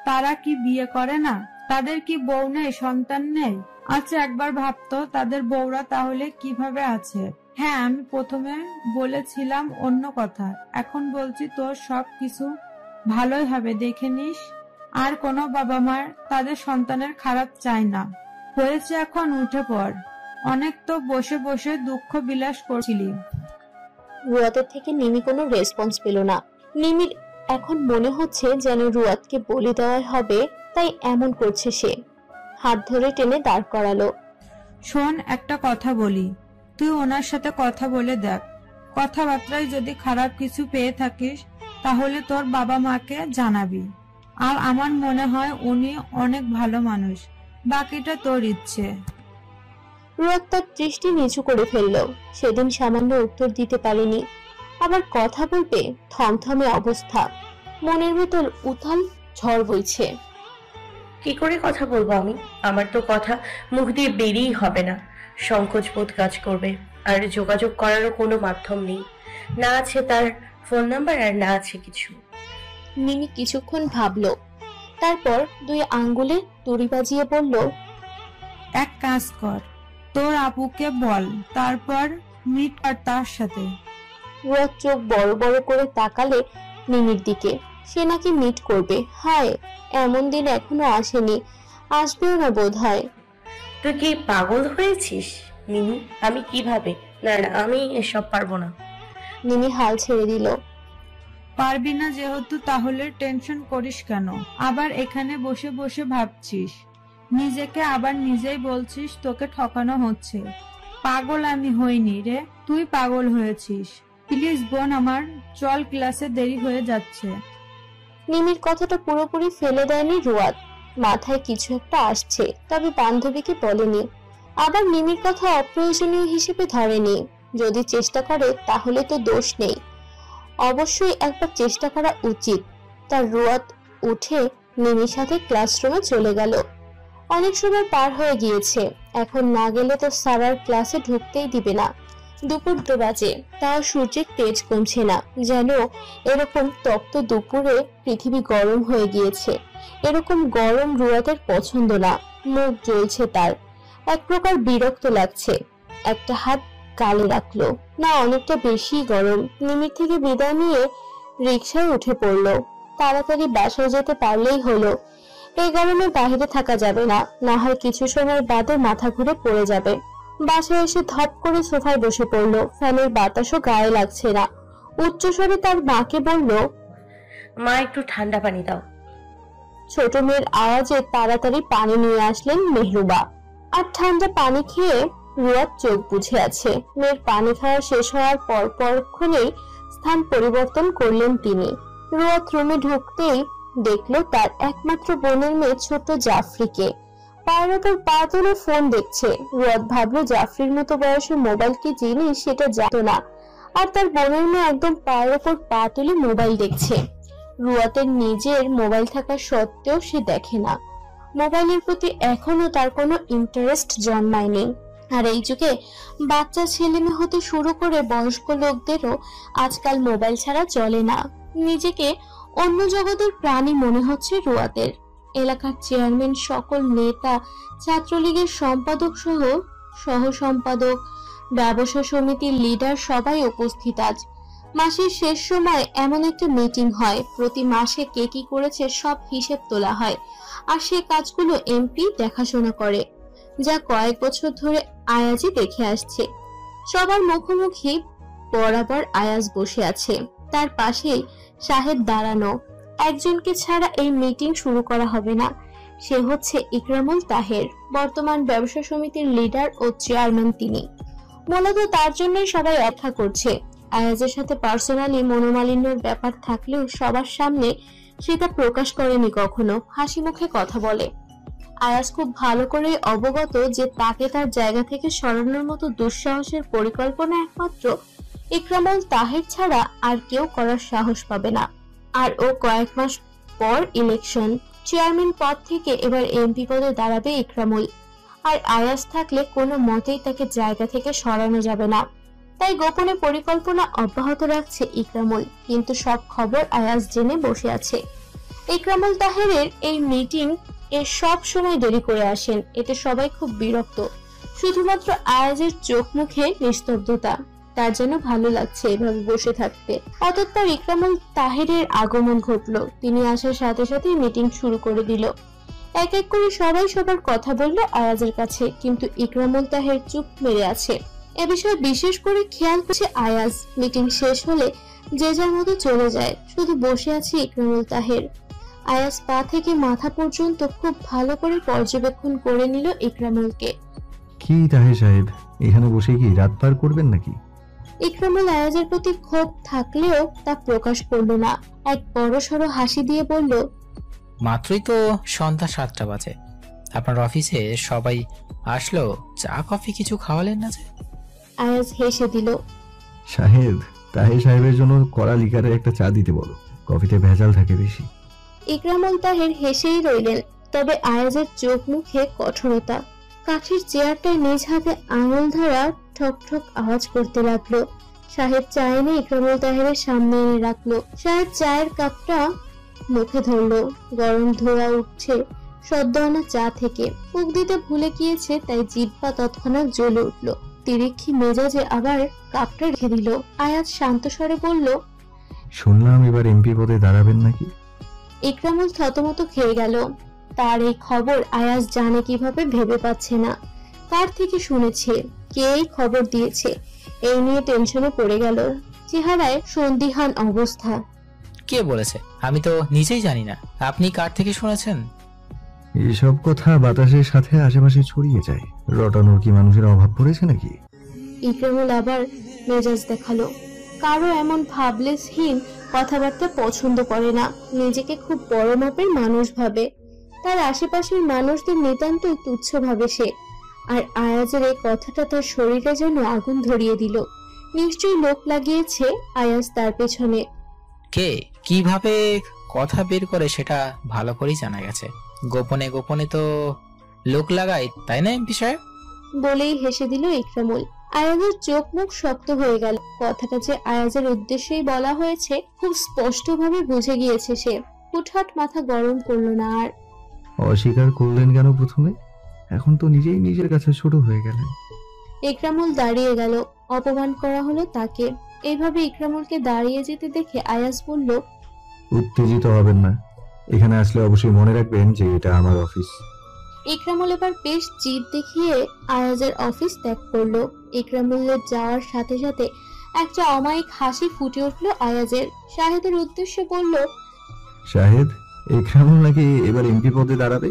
তারা কি বিয়ে করে না? তাদের কি বউ নেই, সন্তান নেই? আচ্ছা, একবার ভাবতো তাদের বউরা তাহলে কিভাবে আছে। হ্যাঁ, আমি প্রথমে বলেছিলাম অন্য কথা, এখন বলছি তোর সব কিছু ভালোই হবে, দেখে নিস। আর কোনো বাবা মার তাদের সন্তানের খারাপ চায় না। হয়েছে, এখন উঠে পড়। অনেক তো বসে বসে দুঃখ বিলাস করছিলি। রুয়াদের থেকে নিমি কোনো রেসপন্স পেল না। নিমির এখন মনে হচ্ছে যেন রুয়াদকে বলে দেওয়া হবে, তাই এমন করছে সে। হাত ধরে টেনে দাঁড় করালো। শোন, একটা কথা বলি, তুই ওনার সাথে কথা বলে দেখ। কথাবার্তায় যদি খারাপ কিছু পেয়ে থাকিস তাহলে তোর বাবা মাকে জানাবি। আর আমার মনে হয় উনি অনেক ভালো মানুষ, বাকিটা তোর ইচ্ছে। রুয়াদ তার দৃষ্টি নিচু করে ফেলল। সেদিন সামান্য উত্তর দিতে পারেনি, আবার কথা বলবে? থমথমে অবস্থা, মনের ভেতর উথাল ঝড় বইছে। কি করে কথা বলবো আমি? আমার তো কথা মুখ দিয়ে বেরিয়েই হবে না, সংকোচ বোধ কাজ করবে। আর যোগাযোগ করারও কোনো মাধ্যম নেই, না আছে তার ফোন নাম্বার আর না আছে কিছু। নিমি কিছুক্ষণ ভাবল, তারপর 2 আঙ্গুলে তুড়ি বাজিয়ে বলল, এক কাজ কর, তোর আপুকে বল, তারপর মিট কর তার সাথে। রুয়াদ চোখ বড় বড় করে তাকালে নিমির দিকে। সে নাকি মিট করবে? হায়, এমন দিন এখনো আসেনি, আসবেও না বোধ হয়। তুই কি পাগল হয়েছিস মিমি? আমি কিভাবে? না না, আমি এসব পারবো না। নিমি হাল ছেড়ে দিল। পারবি না যেহেতু তাহলে টেনশন করিস কেন? আবার এখানে বসে বসে ভাবছিস, নিজেকে আবার নিজেই বলছিস তোকে ঠকানো হচ্ছে। পাগল আমি হইনি রে, তুই পাগল হয়েছিস। প্লিজ বোন আমার, চল, ক্লাসে দেরি হয়ে যাচ্ছে। নিমির কথাটা পুরোপুরি ফেলে দেয়নি রুয়াদ। মাথায় কিছু একটা আসছে, তবে বান্ধবীকে বলেনি। আবার নিমির কথা অপ্রয়োজনীয় হিসেবে ধরেনি। যদি চেষ্টা করে তাহলে তো দোষ নেই, অবশ্যই একবার চেষ্টা করা উচিত তার। রুয়াদ উঠে নিমির সাথে ক্লাসরুমে চলে গেল। অনেক সময় পার হয়ে গিয়েছে, এখন না গেলে তো সারার ক্লাসে ঢুকতেই দিবে না। দুপুর 2 বাজে, তাও সূর্যের তেজ কমছে না। যেন এরকম তপ্ত দুপুরে পৃথিবী গরম হয়ে গিয়েছে। এরকম গরম রুয়াদের পছন্দ না। মুখ জ্বলছে তার, এক প্রকার বিরক্ত লাগছে। একটা হাত গালে রাখলো, না অনেকটা বেশি গরম। নিমির থেকে বিদায় নিয়ে রিকশায় উঠে পড়লো। তাড়াতাড়ি বাসায় যেতে পারলেই হলো। এই গরমে বাইরে থাকা যাবে না, না হয় কিছু সময় বাদে মাথা ঘুরে পড়ে যাবে। বাসায় এসে ধপ করে সোফায় বসে পড়লো। ফ্যানের বাতাসও গায়ে লাগছে না। উচ্চস্বরে তার মাকে বলল, মা একটু ঠান্ডা পানি দাও। ছোট মেয়ের আওয়াজে তাড়াতাড়ি পানি নিয়ে আসলেন মেহরুবা। আর ঠান্ডা পানি খেয়ে রুয়াদ চোখ বুজে আছে। মেয়ের পানি খাওয়া শেষ হওয়ার পর পরক্ষণেই স্থান পরিবর্তন করলেন তিনি। রুয়াদ রুমে ঢুকতেই দেখলো তার একমাত্র বোনের মেয়ে ছোট জাফরিকে পায়ের ওপর পা তুলে ফোন দেখছে। রুয়াদ ভাবলো জাফরির মতো বয়সে মোবাইল কি জিনিস সেটা জানতো না, আর তার বোনের মেয়ে একদম পায়ের ওপর পা তুলে মোবাইল দেখছে। রুয়াতের নিজের মোবাইল থাকা সত্ত্বেও সে দেখে না। মোবাইলের প্রতি এখনো তার কোনো ইন্টারেস্ট জন্মায়নি। আর এই যুগে বাচ্চা ছেলে মেয়ে হতে শুরু করে বয়স্ক লোকদেরও আজকাল মোবাইল ছাড়া চলে না। নিজেকে অন্য জগতের প্রাণী মনে হচ্ছে রুয়াতের। এলাকার চেয়ারম্যান, সকল নেতা, ছাত্রলীগের সম্পাদক সহ সহ সম্পাদক, ব্যবসা সমিতির লিডার সবাই উপস্থিত। আজ মাসের শেষ সময় এমন একটা মিটিং হয়। প্রতি মাসে কে কি করেছে সব হিসেব তোলা হয়, আর সে কাজগুলো এমপি দেখাশোনা করে, যা কয়েক বছর ধরে আয়াজই দেখে আসছে। সবার মুখোমুখি বরাবর আয়াজ বসে আছে, তার পাশেই সাহেব দাঁড়ানো। একজনকে ছাড়া এই মিটিং শুরু করা হবে না। সে হচ্ছে ইকরামুল তাহের, বর্তমান ব্যবসা সমিতির লিডার ও চেয়ারম্যান তিনি। মূলত তার জন্যই সবাই অপেক্ষা করছে। আয়াজের সাথে পার্সোনালি মনোমালিন্যের ব্যাপার থাকলেও সবার সামনে সে তা প্রকাশ করেনি কখনো, হাসি মুখে কথা বলে। আয়াজ খুব ভালো করে অবগত যে তাকে তার জায়গা থেকে সরানোর মতো দুঃসাহসের পরিকল্পনা একমাত্র ইকরামুল তাহের ছাড়া আর কেউ করার সাহস পাবে না। আর ও কয়েক মাস পর ইলেকশন, চেয়ারম্যান পদ থেকে এবার এমপি পদে দাঁড়াবে ইকরামুল। আর আয়াজ থাকলে কোনো মতেই তাকে জায়গা থেকে সরানো যাবে না। তাই গোপনে পরিকল্পনা অব্যাহত রাখছে ইকরামুল, কিন্তু সব খবর আয়াজ জেনে বসে আছে। ইকরামুল তাহেরের এই মিটিং এর সব সময় দেরি করে আসেন, এতে সবাই খুব বিরক্ত। শুধুমাত্র আয়াজের চোখ মুখে নিস্তব্ধতা, তার যেন ভালো লাগছে এভাবে বসে থাকতে। অতঃপর ইকরামুল তাহেরের আগমন ঘটলো। তিনি আসার সাথে সাথে মিটিং শুরু করে দিল। এক এক করে সবাই সবার কথা বলল আয়াজের কাছে, কিন্তু ইকরামুল তাহের চুপ মেরে আছে। এ বিষয়ে বিশেষ করে খেয়াল করছে আয়াজ। মিটিং শেষ হলে যে যার মতো চলে যায়, শুধু বসে আছে ইকরামুল তাহের। আয়াজ পা থেকে মাথা পর্যন্ত খুব ভালো করে পর্যবেক্ষণ করে নিল ইকরামুলকে। কি তাহের সাহেব, এখানে বসে কি রাত পার করবেন নাকি? ইকরামুল আয়াজের প্রতি ক্ষোভ থাকলেও তা প্রকাশ করলো না। এক বড় সড়ো হাসি দিয়ে বলল, মাত্রই তো সন্ধ্যা 7টা বাজে, আপনার অফিসে সবাই আসলো, চা কফি কিছু খাওয়ালেন না যে? আয়াজ হেসে দিল। সাহেব, তাহের সাহেবের জন্য কড়া লিকারের একটা চা দিতে বলো, কফিতে ভেজাল থাকে বেশি। ইকরামুল তাহের হেসেই রইলেন, তবে আয়াজের চোখ মুখে কঠোরতা। কাঠের চেয়ারটায় নিজ হাতে আঙুল ধরা ঠক ঠক আওয়াজ করতে লাগলো। সাহেব চা এনে ইকরামুল তাহেরের সামনে এনে রাখলো। সাহেব চায়ের কাপটা মুখে ধরলো। গরম ধোঁয়া উঠছে সদ্য আনা চা থেকে। ফুঁক দিতে ভুলে গিয়েছে, তাই জিহ্বা তৎক্ষণাৎ জ্বলে উঠলো। তিরিক্ষি মেজাজে আবার কাপটা রেখে দিল। আয়াজ শান্ত স্বরে বলল, শুনলাম এবার এমপি পদে দাঁড়াবেন নাকি? ইকরামুল থতমত খেয়ে গেল। তার এই খবর আয়াজ জানে কিভাবে ভেবে পাচ্ছে না। কার থেকে শুনেছে, কে এই খবর দিয়েছে, এই নিয়ে টেনশনে পড়ে গেল। চেহারায় সন্দিহান অবস্থা। কে বলেছে? আমি তো নিজেই জানি না। আপনি কার থেকে শুনেছেন? এসব কথা বাতাসের সাথে আশেপাশে ছড়িয়ে যায়, রটানোর কি মানুষের অভাব পড়েছে নাকি? ইকরামুল আবার মেজাজ দেখালো। কারো এমন ভাবলেসহীন কথাবার্তা পছন্দ করে না। নিজেকে খুব বড় মাপের মানুষ ভাবে। তার আশেপাশের মানুষদের নিতান্তই তুচ্ছ ভাবে সে। আর আয়াজের এই কথাটা তার শরীরে যেন আগুন ধরিয়ে দিল। নিশ্চয়ই লোক লাগিয়েছে আয়াজ তার পেছনে। কে কিভাবে কথা বের করে সেটা ভালো করেই জানা গেছে। গোপনে গোপনে তো লোক লাগায়, তাই না এমপি সাহেব? বলেই হেসে দিল ইকরামুল। আয়াজের চোখ মুখ শক্ত হয়ে গেল। কথাটা যে আয়াজের উদ্দেশ্যেই বলা হয়েছে খুব স্পষ্টভাবে বুঝে গিয়েছে সে। হুটহাট মাথা গরম করলো না আর। অস্বীকার করলেন কেন প্রথমে? এখন তো নিজেই নিজের কাছে ছোট হয়ে গেলেন। ইকরামুল দাঁড়িয়ে গেল। অপমান করা হলো তাকে। এইভাবে ইকরামুলকে দাঁড়িয়ে যেতে দেখে আয়াজ বলল, উত্তেজিত হবেন না, এখানে আসলে অবশ্যই মনে রাখবেন যে এটা আমার অফিস। ইকরামুল এবার বেশ জিদ দেখিয়ে আয়াজের অফিস ত্যাগ করলো। ইকরামুলের যাওয়ার সাথে সাথে একটা অমায়িক হাসি ফুটে উঠলো আয়াজের। শাহেদের উদ্দেশ্যে বলল, শাহেদ, ইকরামুল নাকি এবার এমপি পদে দাঁড়াবে?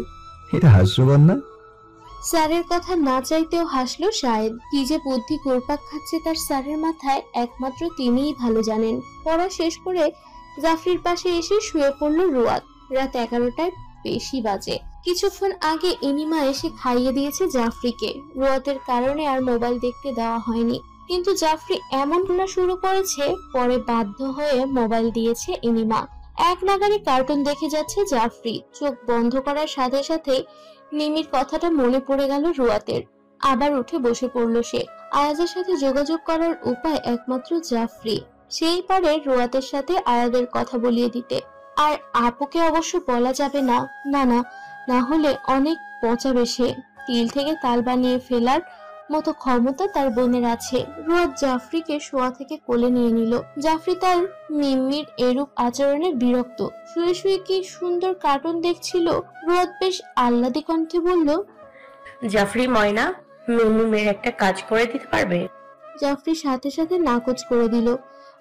এটা হাস্যকর না? স্যারের কথা না চাইতেও হাসলো শাহেদ। কি যে বুদ্ধি ঘুরপাক খাচ্ছে তার স্যারের মাথায় একমাত্র তিনিই ভালো জানেন। পড়া শেষ করে জাফরির পাশে এসে শুয়ে পড়ল রুয়াত। রাত 11টায় বেশি বাজে। কিছুক্ষণ আগে ইনিমা এসে খাইয়ে দিয়েছে জাফরিকে। রুয়াতের কারণে আর মোবাইল দেখতে দেওয়া হয়নি, কিন্তু জাফরি এমন বলা শুরু করেছে, পরে বাধ্য হয়ে মোবাইল দিয়েছে ইনিমা। এক নাগাড়ি কার্টুন দেখে যাচ্ছে জাফরি। চোখ বন্ধ করার সাথে সাথে মিমির কথাটা মনে পড়ে গেল রুয়াতের। আবার উঠে বসে পড়ল সে। আয়াজের সাথে যোগাযোগ করার উপায় একমাত্র জাফরি, সেই পারে রুয়াতের সাথে আয়াদের কথা বলিয়ে দিতে। আর আপুকে অবশ্য বলা যাবে না, না না, না হলে অনেক পচাবে সে। তিল থেকে তাল বানিয়ে ফেলার মতো ক্ষমতা তার বোনের আছে। রুয়াত জাফরিকে শোয়া থেকে কোলে নিয়ে নিল। জাফরি তার মিম্মির এরূপ আচরণে বিরক্ত। শুয়ে শুয়ে কি সুন্দর কার্টুন দেখছিল। রুয়াত বেশ আহ্লাদী কণ্ঠে বলল, জাফরি ময়না, মিমিমের একটা কাজ করে দিতে পারবে? জাফরি সাথে সাথে নাকচ করে দিল।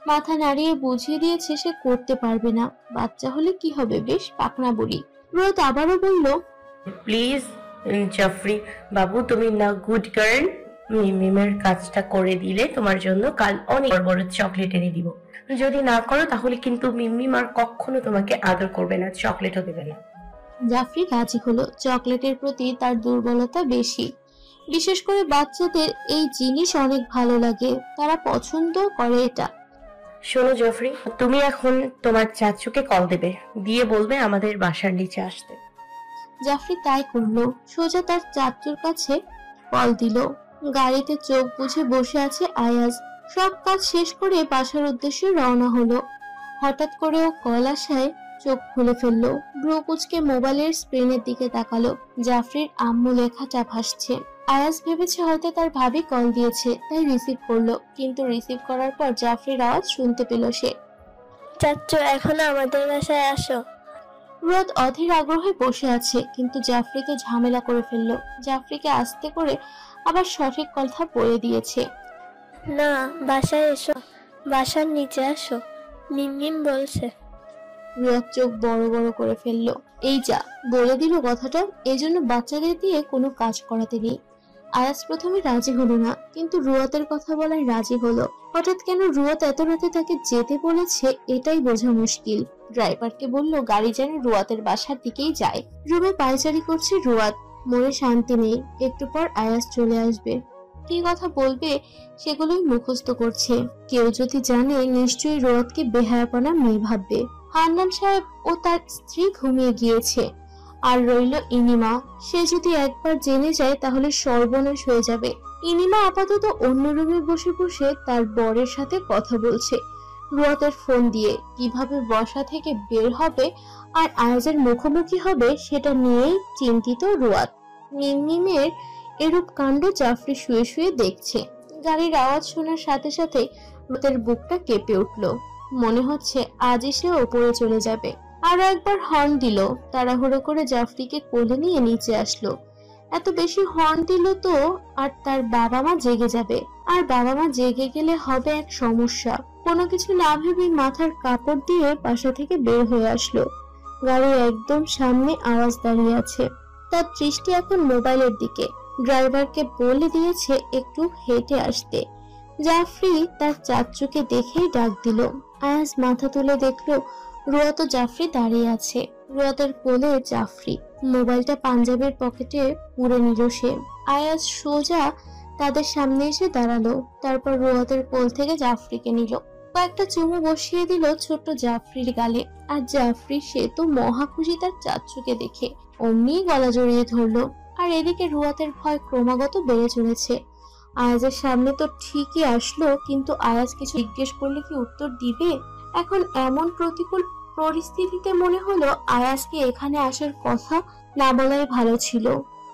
মাথা নাড়িয়ে বুঝিয়ে দিয়েছে সে করতে পারবে না। বাচ্চা হলে কি হবে, বেশ পাকনা বলি। রুয়াত আবারও বলল, প্লিজ জাফরি বাবু, তুমি না গুড গার্ল, মিমিমের কাজটা করে দিলে তোমার জন্য কাল অনেক বড় বড় চকলেট এনে দিব। যদি না করো তাহলে কিন্তু মিমিম আর কখনো তোমাকে আদর করবে না, চকলেটও দেবে না। জাফরি রাজি হলো। চকলেটের প্রতি তার দুর্বলতা বেশি। বিশেষ করে বাচ্চাদের এই জিনিস অনেক ভালো লাগে, তারা পছন্দ করে এটা। শোনো জাফরি, তুমি এখন তোমার চাচুকে কল দেবে, দিয়ে বলবে আমাদের বাসার নিচে আসতে। জাফরি তাই করলো। সোজা তার চাচুর কাছে কল দিল। গাড়িতে চোখ বুজে বসে আছে আয়াজ। সব কাজ শেষ করে বাসার উদ্দেশ্যে রওনা হলো। হঠাৎ করে ও কল আসায় চোখ খুলে ফেললো। ভ্রু কুঁচকে মোবাইলের স্ক্রিনের দিকে তাকালো। জাফরির আম্মু লেখাটা ভাসছে। আয়াজ ভেবেছে হয়তো তার ভাবি কল দিয়েছে, তাই রিসিভ করলো। কিন্তু রিসিভ করার পর জাফরির আওয়াজ শুনতে পেল সে। চাচ্চু, এখন আমাদের বাসায় আসো। রোদ অধীর আগ্রহে বসে আছে, কিন্তু জাফরিকে ঝামেলা করে ফেললো। জাফরিকে আস্তে করে আবার সঠিক কথা বলে দিয়েছে। না, বাসায় এসো, বাসার নিচে আসো, মিম বলছে। রোদ চোখ বড় বড় করে ফেললো। এই যা বলে দিল কথাটা, এজন্য বাচ্চাদের দিয়ে কোনো কাজ করাতে নেই। আয়াজ প্রথমে রাজি হলো না, কিন্তু রুয়াতের কথা বলায় রাজি হলো। হঠাৎ কেন রুয়াত এত রাতে তাকে যেতে বলেছে এটাই বোঝা মুশকিল। ড্রাইভারকে বলল গাড়ি যেন রুয়াতের বাসার দিকেই যায়। রুমে পায়চারি করছে রুয়াত, মনে শান্তি নেই। একটু পর আয়াজ চলে আসবে। কি কথা বলবে সেগুলোই মুখস্থ করছে। কেউ যদি জানে নিশ্চয়ই রুয়াতকে বেহায়াপনা মেয়ে ভাববে। হান্নান সাহেব ও তার স্ত্রী ঘুমিয়ে গিয়েছে। আর রইল ইনিমা, সে যদি একবার জেনে যায় তাহলে সর্বনাশ হয়ে যাবে। ইনিমা আপাতত অন্য রুমে বসে বসে তার বরের সাথে কথা বলছে। রুয়াতের ফোন দিয়ে কিভাবে বসা থেকে বের হবে আর আয়াজের মুখোমুখি হবে সেটা নিয়েই চিন্তিত রুয়াত। মিমের এরূপ কাণ্ড জাফরি শুয়ে শুয়ে দেখছে। গাড়ির আওয়াজ শোনার সাথে সাথে রুয়াতের বুকটা কেঁপে উঠল। মনে হচ্ছে আজই সে ওপরে চলে যাবে। আরো একবার হর্ন দিল। তাড়াহুড়ো করে জাফরিকে কোলে নিয়ে নিচে আসলো। এত বেশি হর্ন দিল তো আর তার বাবা মা জেগে যাবে। আর বাবা মা জেগে গেলে হবে এক সমস্যা। কোনো কিছু না ভেবে মাথার কাপড় দিয়ে বাসা থেকে বের হয়ে আসলো। গাড়ির একদম সামনে আওয়াজ দাঁড়িয়ে আছে। তার দৃষ্টি এখন মোবাইলের দিকে। ড্রাইভারকে বলে দিয়েছে একটু হেঁটে আসতে। জাফরি তার চাচুকে দেখেই ডাক দিল। আয়াজ মাথা তুলে দেখলো রুয়াত ও জাফরি দাঁড়িয়ে আছে। রুয়াতের কোলে জাফরি, মোবাইলটা পাঞ্জাবের পকেটে পুরে নিল সে। আয়াজ সোজা তাদের সামনে এসে দাঁড়ালো। তারপর রুয়াতের কোল থেকে জাফরিকে নিল। কয়েকটা চুমু বসিয়ে দিল ছোট্ট জাফরির গালে। আর জাফরি সে তো মহা খুশি তার চাচুকে দেখে, অমনি গলা জড়িয়ে ধরলো। আর এদিকে রুয়াতের ভয় ক্রমাগত বেড়ে চলেছে। আয়াজের সামনে তো ঠিকই আসলো, কিন্তু আয়াজ কিছু জিজ্ঞেস করলে কি উত্তর দিবে? এখন এমন প্রতিকূল পরিস্থিতিতে মনে হলো আয়াজকে এখানে আসার কথা না বলাই ভালো ছিল।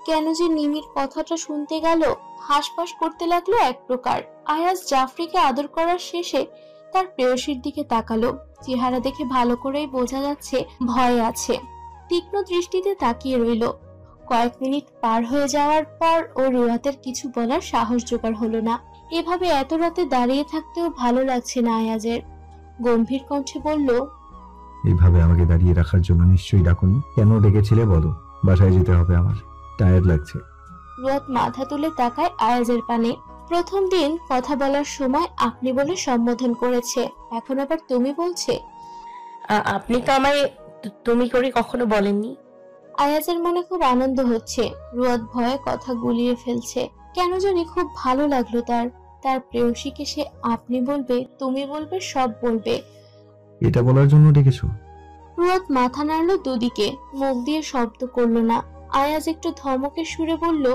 কেন যে নিমির কথাটা শুনতে গেল? হাসপাস করতে লাগলো এক প্রকার। আয়াজ জাফরিকে আদর করার শেষে তার প্রেয়সীর দিকে তাকালো। চেহারা দেখে ভালো করেই বোঝা যাচ্ছে ভয় আছে। তীক্ষ্ণ দৃষ্টিতে তাকিয়ে রইল। কয়েক মিনিট পার হয়ে যাওয়ার পর ও রুয়াতের কিছু বলার সাহস জোগাড় হলো না। এভাবে এত রাতে দাঁড়িয়ে থাকতেও ভালো লাগছে না আয়াজের। গম্ভীর কণ্ঠে বলল, এইভাবে আমাকে দাঁড়িয়ে রাখার জন্য নিশ্চয়ই ডাকুনি। কেন ডেকেছিলে বলো? বাসায় যেতে হবে আমার, টায়ার্ড লাগছে। রুয়াত মাথা তুলে তাকায় আয়াজের পানে। প্রথম দিন কথা বলার সময় আপনি বলে সম্বোধন করেছে, এখন আবার তুমি বলছে। আপনি তো আমায় তুমি করে কখনো বলেননি। আয়াজের মনে খুব আনন্দ হচ্ছে। রুয়াত ভয়ে কথা গুলিয়ে ফেলছে। কেন জানি খুব ভালো লাগলো তার প্রেয়সীকে সে আপনি বলবে, তুমি বলবে, সব বলবে। এটা বলার জন্য ডেকেছো? রুয়াত মাথা নাড়লো দুদিকে, মুখ দিয়ে শব্দ করলো না। আয়াজ একটু ধমকের সুরে বলল,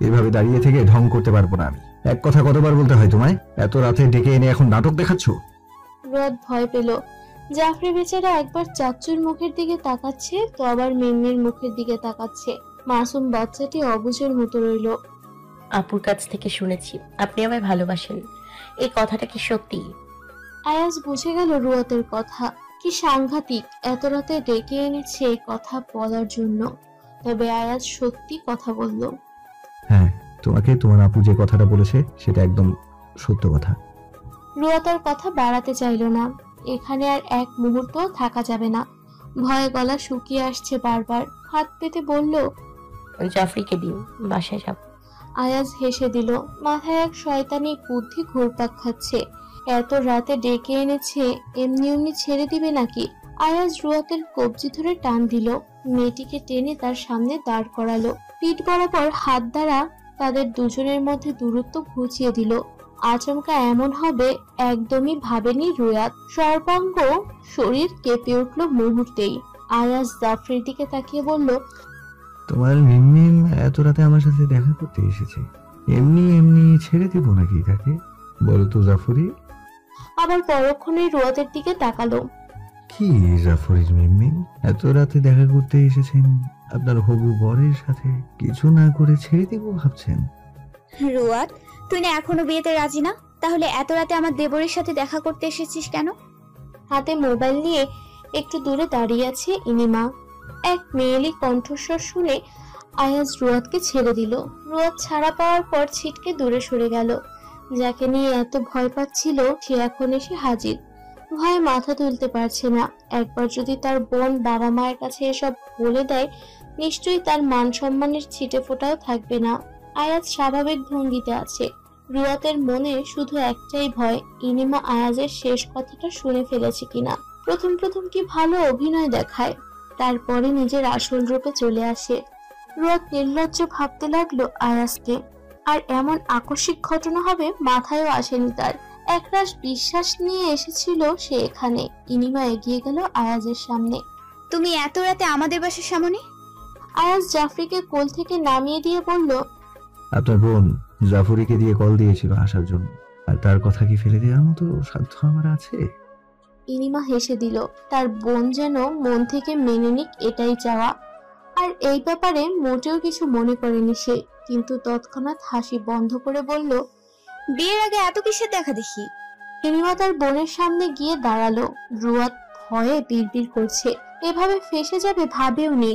এভাবে দাঁড়িয়ে থেকে ঢং করতে পারবো না আমি। এক কথা কতবার বলতে হয় তোমায়? এত রাতে ডেকে এনে এখন নাটক দেখাচ্ছ? রুয়াত ভয় পেল। জাফরি বেচারা একবার চাচ্চুর মুখের দিকে তাকাচ্ছে, তো আবার মিন্নির মুখের দিকে তাকাচ্ছে। মাসুম বাচ্চাটি অবুঝের মতো রইল। আপুর কাছ থেকে শুনেছি আপনি আমায় ভালোবাসেন, এই কথাটা কি সত্যি? আয়াজ বুঝে গেল রুয়াতের কথা। কি সাংঘাতিক, এত রাতে ডেকে এনেছে কথা বলার জন্য। তবে আয়াজ সত্যি কথা বলল। হ্যাঁ, তোমাকে তোমার আপু যে কথাটা বলেছে সেটা একদম সত্য কথা। রুয়াতের কথা বাড়াতে চাইল না। এখানে আর এক মুহূর্ত থাকা যাবে না। ভয়ে গলা শুকিয়ে আসছে বারবার। হাত পেতে বলল, জাফরিকে দিন, বাসায় যাব। আয়াজ হেসে দিল। মাথায় এক শয়তানি বুদ্ধি ঘুরপাক খাচ্ছে। এত রাতে ডেকে এনেছে, এমনি এমনি ছেড়ে দিবে নাকি? আয়াজ রুয়াতের কবজি ধরে টান দিল। মেয়েটিকে টেনে তার সামনে দাঁড় করালো। পিঠ বরাবর হাত দ্বারা তাদের দুজনের মধ্যে দূরত্ব ঘুচিয়ে দিল। আচমকা এমন হবে একদমই ভাবেনি রুয়াত। সর্বাঙ্গ শরীর কেঁপে উঠল মুহূর্তেই। আয়াজ জাফরির দিকে তাকিয়ে বলল, তোমার মিমমিম এত রাতে আমার সাথে দেখা করতে এসেছে, এমনি এমনি ছেড়ে দিব নাকি তাকে? বলো তো জাফরি। আবার পরক্ষণে রুয়াতের দিকে তাকালো। কি জাফরির মিমমিম, এত রাতে দেখা করতে এসেছেন আপনার হবু বরের সাথে, কিছু না করে ছেড়ে দিব ভাবছেন? রুয়াত, তুই না এখনো বিয়েতে রাজি না? তাহলে এত রাতে আমার দেবরের সাথে দেখা করতে এসেছিস কেন? হাতে মোবাইল নিয়ে একটু দূরে দাঁড়িয়ে আছে ইনিমা। এক মেয়েলি কণ্ঠস্বর শুনে আয়াজ রুয়াতকে ছেড়ে দিল। রুয়াত ছাড়া পাওয়ার পর ছিটকে দূরে সরে গেল। যাকে নিয়ে এত ভয় পাচ্ছিল সে এখন এসে হাজির। ভয়ে মাথা তুলতে পারছে না। একবার যদি তার বোন বাবা মায়ের কাছে এসব বলে দেয়, নিশ্চয়ই তার মান সম্মানের ছিটে ফোটাও থাকবে না। আয়াজ স্বাভাবিক ভঙ্গিতে আছে। রুয়াতের মনে শুধু একটাই ভয়, ইনিমা আয়াজের শেষ কথাটা শুনে ফেলেছে কিনা। প্রথম প্রথম কি ভালো অভিনয় দেখায়, তারপরে নিজের আসল রূপে চলে আসে। রুয়াত নির্লজ্জ ভাবতে লাগলো আয়াজকে। আর এমন আকস্মিক ঘটনা হবে মাথায়ও আসেনি তার। একরাশ বিশ্বাস নিয়ে এসেছিল সে এখানে। ইনিমা এগিয়ে গেল আয়াজের সামনে। তুমি এত রাতে আমাদের বাসার সামনে? আয়াজ জাফরিকে কোল থেকে নামিয়ে দিয়ে বলল, আপনার বোন জাফরিকে দিয়ে কল দিয়েছিল আসার জন্য, আর তার কথা কি ফেলে দেওয়ার মতো সাধ্য আমার আছে? ইনিমা হেসে দিল। তার বোন যেন মন থেকে মেনে নিক এটাই চাওয়া। আর এই ব্যাপারে মোটেও কিছু মনে করেনি সে। কিন্তু তৎক্ষণাৎ হাসি বন্ধ করে বলল, বিয়ের আগে এত কিসের দেখা দেখি? ইনিমা তার বোনের সামনে গিয়ে দাঁড়ালো। রুয়াত ভয়ে বিড়বিড় করছে। এভাবে ফেসে যাবে ভাবেও নি।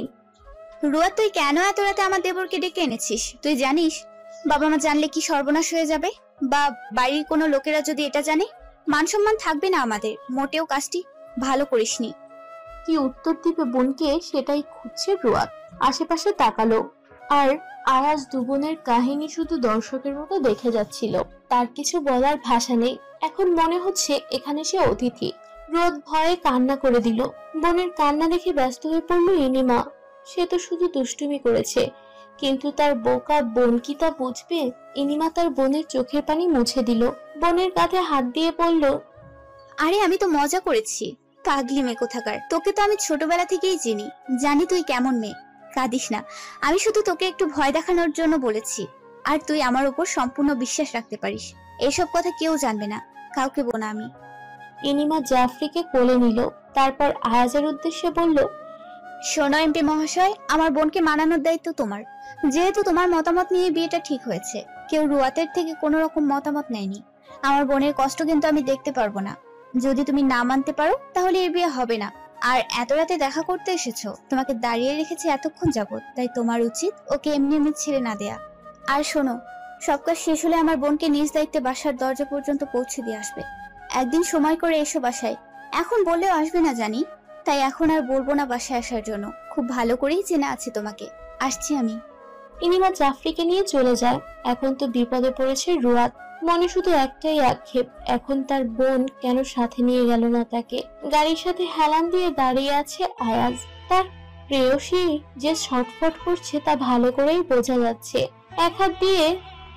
রুয়াত, তুই কেন এত রাতে আমার দেবরকে ডেকে এনেছিস? তুই জানিস বাবা মা জানলে কি সর্বনাশ হয়ে যাবে? বা বাড়ির কোনো লোকেরা যদি এটা জানে, মান সম্মান থাকবে না আমাদের। মোটেও কাজটি ভালো করিসনি। কি উত্তর দিবে বোনকে সেটাই খুঁজছে রুয়াত। আশেপাশে তাকালো। আর আয়াজ দুবোনের কাহিনী শুধু দর্শকের মতো দেখে যাচ্ছিল। তার কিছু বলার ভাষা নেই। এখন মনে হচ্ছে এখানে সে অতিথি। রুয়াত ভয়ে কান্না করে দিল। বোনের কান্না দেখে ব্যস্ত হয়ে পড়ল ইনিমা। সে তো শুধু দুষ্টুমি করেছে, কিন্তু তার বোকা বোন কি তা বুঝবে? ইনিমা তার বোনের চোখের পানি মুছে দিল। বোনের কাঁধে হাত দিয়ে বলল, আরে আমি তো মজা করেছি। পাগলি মেয়ে কোথাকার, তোকে তো আমি ছোটবেলা থেকেই চিনি, জানি তুই কেমন মেয়ে। কাঁদিস না, আমি শুধু তোকে একটু ভয় দেখানোর জন্য বলেছি। আর তুই আমার উপর সম্পূর্ণ বিশ্বাস রাখতে পারিস। এসব কথা কেউ জানবে না, কাউকে বোনা আমি। ইনিমা জাফরিকে কোলে নিল। তারপর আয়াজের উদ্দেশ্যে বলল, শোনো এমপি মহাশয়, আমার বোনকে মানানোর দায়িত্ব তোমার। যেহেতু তোমার মতামত নিয়ে বিয়েটা ঠিক হয়েছে, কেউ রুয়াতের থেকে কোনো রকম মতামত নেয়নি। আমার বোনের কষ্ট কিন্তু আমি দেখতে পারবো না। যদি তুমি না মানতে পারো তাহলে এর বিয়ে হবে না। আর এত রাতে দেখা করতে এসেছো, তোমাকে দাঁড়িয়ে রেখেছি এতক্ষণ যাবত, তাই তোমার উচিত ওকে এমনি এমনি ছেড়ে না দেয়া। আর শোনো, সব কাজ শেষ হলে আমার বোনকে নিজ দায়িত্বে বাসার দরজা পর্যন্ত পৌঁছে দিয়ে আসবে। একদিন সময় করে এসো বাসায়, এখন বললেও আসবে না জানি, তাই এখন আর বলবো না বাসায় আসার জন্য। খুব ভালো করেই চেনা আছে তোমাকে। আসছি আমি। ইনিমা জাফরিকে নিয়ে চলে যায়। এখন তো বিপদে পড়েছে রুয়াত। মনে শুধু একটাই আক্ষেপ, এখন তার বোন কেন সাথে নিয়ে গেল না তাকে। গাড়ির সাথে হেলান দিয়ে দাঁড়িয়ে আছে আয়াজ। তার প্রেয়সী যে ছটফট করছে তা ভালো করেই বোঝা যাচ্ছে। এক হাত দিয়ে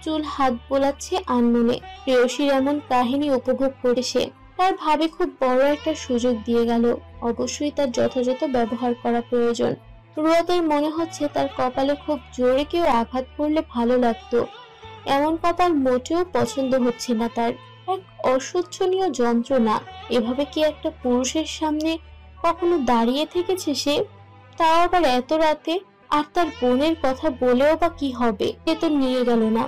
চুল হাত বোলাচ্ছে আনমনে। প্রেয়সীর এমন কাহিনী উপভোগ করে সে। তার ভাবে খুব বড় একটা সুযোগ দিয়ে গেল। অবশ্যই তার যথাযথ ব্যবহার করা প্রয়োজন। রুয়াতের মনে হচ্ছে তার কপালে খুব জোরে কেউ আঘাত করলে ভালো লাগতো। এমন কপাল মোটেও পছন্দ হচ্ছে না তার। এক অসহ্যনীয় যন্ত্রণা। এভাবে কি একটা পুরুষের সামনে কখনো দাঁড়িয়ে থেকেছে সে? তাও আবার এত রাতে। আর তার বোনের কথা বলেও বা কি হবে? সে তো নিয়ে গেল না।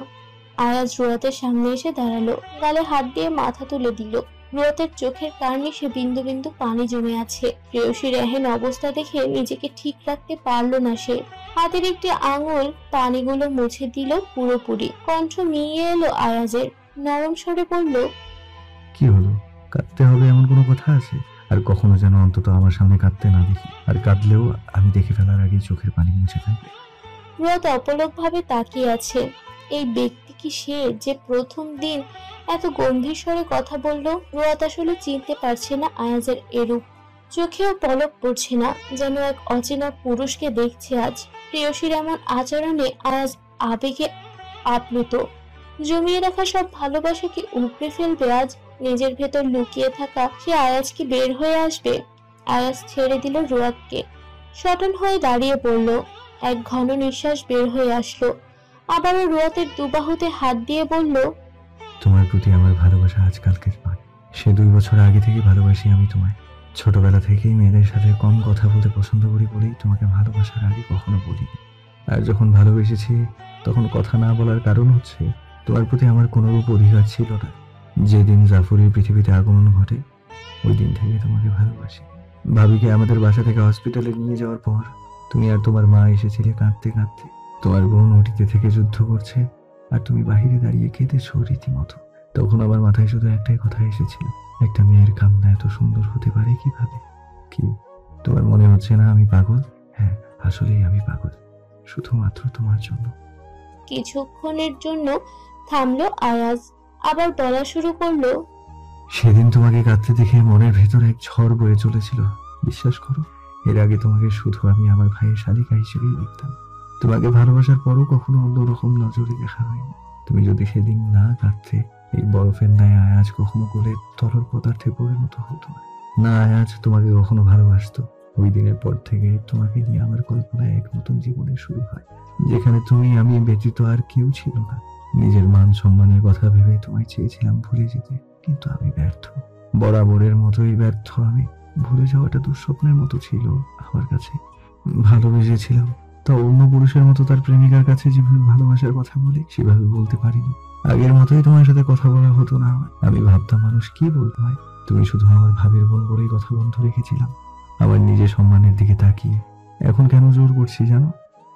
আয়াজ রুয়াতের সামনে এসে দাঁড়ালো, গালে হাত দিয়ে মাথা তুলে দিল। রুয়াতের চোখের কার্নিশে বিন্দু বিন্দু পানি জমে আছে। প্রেয়সীর এহেন অবস্থা দেখে নিজেকে ঠিক রাখতে পারল না সে। হাতের একটি আঙুল পানিগুলো মুছে দিল পুরোপুরি। কণ্ঠ মিলিয়ে এলো আয়াজের, নরম স্বরে বলল, কি হলো? কাঁদতে হবে এমন কোনো কথা আছে? আর কখনো যেন অন্তত আমার সামনে কাঁদতে না দেখি, আর কাঁদলেও আমি দেখে ফেলার আগেই চোখের পানি মুছে ফেলবে। রুয়াত অপলক ভাবে তাকিয়ে আছে। এই ব্যক্তি কি সে যে প্রথম দিন এত গম্ভীর স্বরে কথা বলল? রুয়াত আসলে চিনতে পারছে না আয়াজের এরূপ। চোখেও পলক পড়ছে না, যেন এক অচেনা পুরুষকে দেখছে আজ। প্রেয়সীর এমন আচরণে আয়াজ আবেগে আপ্লুত। জমিয়ে রাখা সব ভালোবাসা কি উপড়ে ফেলবে আজ? নিজের ভেতর লুকিয়ে থাকা সে আয়াজ কি বের হয়ে আসবে? আয়াজ ছেড়ে দিল রুয়াতকে। সটন হয়ে দাঁড়িয়ে পড়ল। এক ঘন নিঃশ্বাস বের হয়ে আসলো। আবারও রুয়াতের দুবাহুতে হাত দিয়ে বলল, তোমার প্রতি আমার ভালোবাসা আজকালকের নয়, সে 2 বছর আগে থেকে ভালোবাসি আমি তোমায়। ছোটবেলা থেকেই মেয়েদের সাথে কম কথা বলতে পছন্দ করি বলেই তোমাকে ভালোবাসার আগে কখনো বলিনি। আর যখন ভালোবেসেছি তখন কথা না বলার কারণ হচ্ছে তোমার প্রতি আমার কোনোরূপ অধিকার ছিল না। যেদিন জাফরের পৃথিবীতে আগমন ঘটে ওই দিন থেকে তোমাকে ভালোবাসি। ভাবিকে আমাদের বাসা থেকে হসপিটালে নিয়ে যাওয়ার পর তুমি আর তোমার মা এসেছিলে কাঁদতে কাঁদতে। তোমার বোন ওটিতে থেকে যুদ্ধ করছে আর তুমি বাহিরে দাঁড়িয়ে কেঁদেছো রীতিমতো। তখন আমার মাথায় শুধু একটাই কথা এসেছিল, একটা মেয়ের কান্না এত সুন্দর হতে পারে কিভাবে? কি তোমার মনে হচ্ছে না আমি পাগল? হ্যাঁ, আসলেই আমি পাগল, শুধুমাত্র তোমার জন্য। কিছুক্ষণের জন্য থামলো আয়াজ, আবার বলা শুরু করলো, সেদিন তোমাকে কাঁদতে দেখে মনের ভেতর এক ঝড় বয়ে চলেছিল। বিশ্বাস করো, এর আগে তোমাকে শুধু আমি আমার ভাইয়ের শালিকা হিসেবেই দেখতাম। তোমাকে ভালোবাসার পরও কখনো অন্যরকম নজরে দেখা হয়নি। তুমি যদি সেদিন না কাঁদতে, এই বরফের ন্যায় আয়াজ কখনো গলে তরল পদার্থে পরিণত হতো না। আয়াজ তোমাকে কখনো ভালোবাসতো। ওই দিনের পর থেকে তোমাকে নিয়ে আমার কল্পনায় এক নতুন জীবনের শুরু হয়, যেখানে তুমি আমি ব্যতীত আর কেউ ছিল না। নিজের মান সম্মানের কথা ভেবে তোমায় চেয়েছিলাম ভুলে যেতে, কিন্তু আমি ব্যর্থ। বরাবরের মতোই ব্যর্থ আমি। ভুলে যাওয়াটা দুঃস্বপ্নের মতো ছিল আমার কাছে। ভালোবেসেছিলাম, তা অন্য পুরুষের মতো তার প্রেমিকার কাছে যেভাবে ভালোবাসার কথা বলি সেভাবে বলতে পারিনি। আগের মতোই তোমার সাথে কথা বলা হতো না আমার। আমি ভাবতাম মানুষ কি বলতে হয়, তুমি শুধু আমার ভাবের বোন বলেই কথা বন্ধ রেখেছিলাম আমার নিজের সম্মানের দিকে তাকিয়ে। এখন কেন জোর করছি জানো?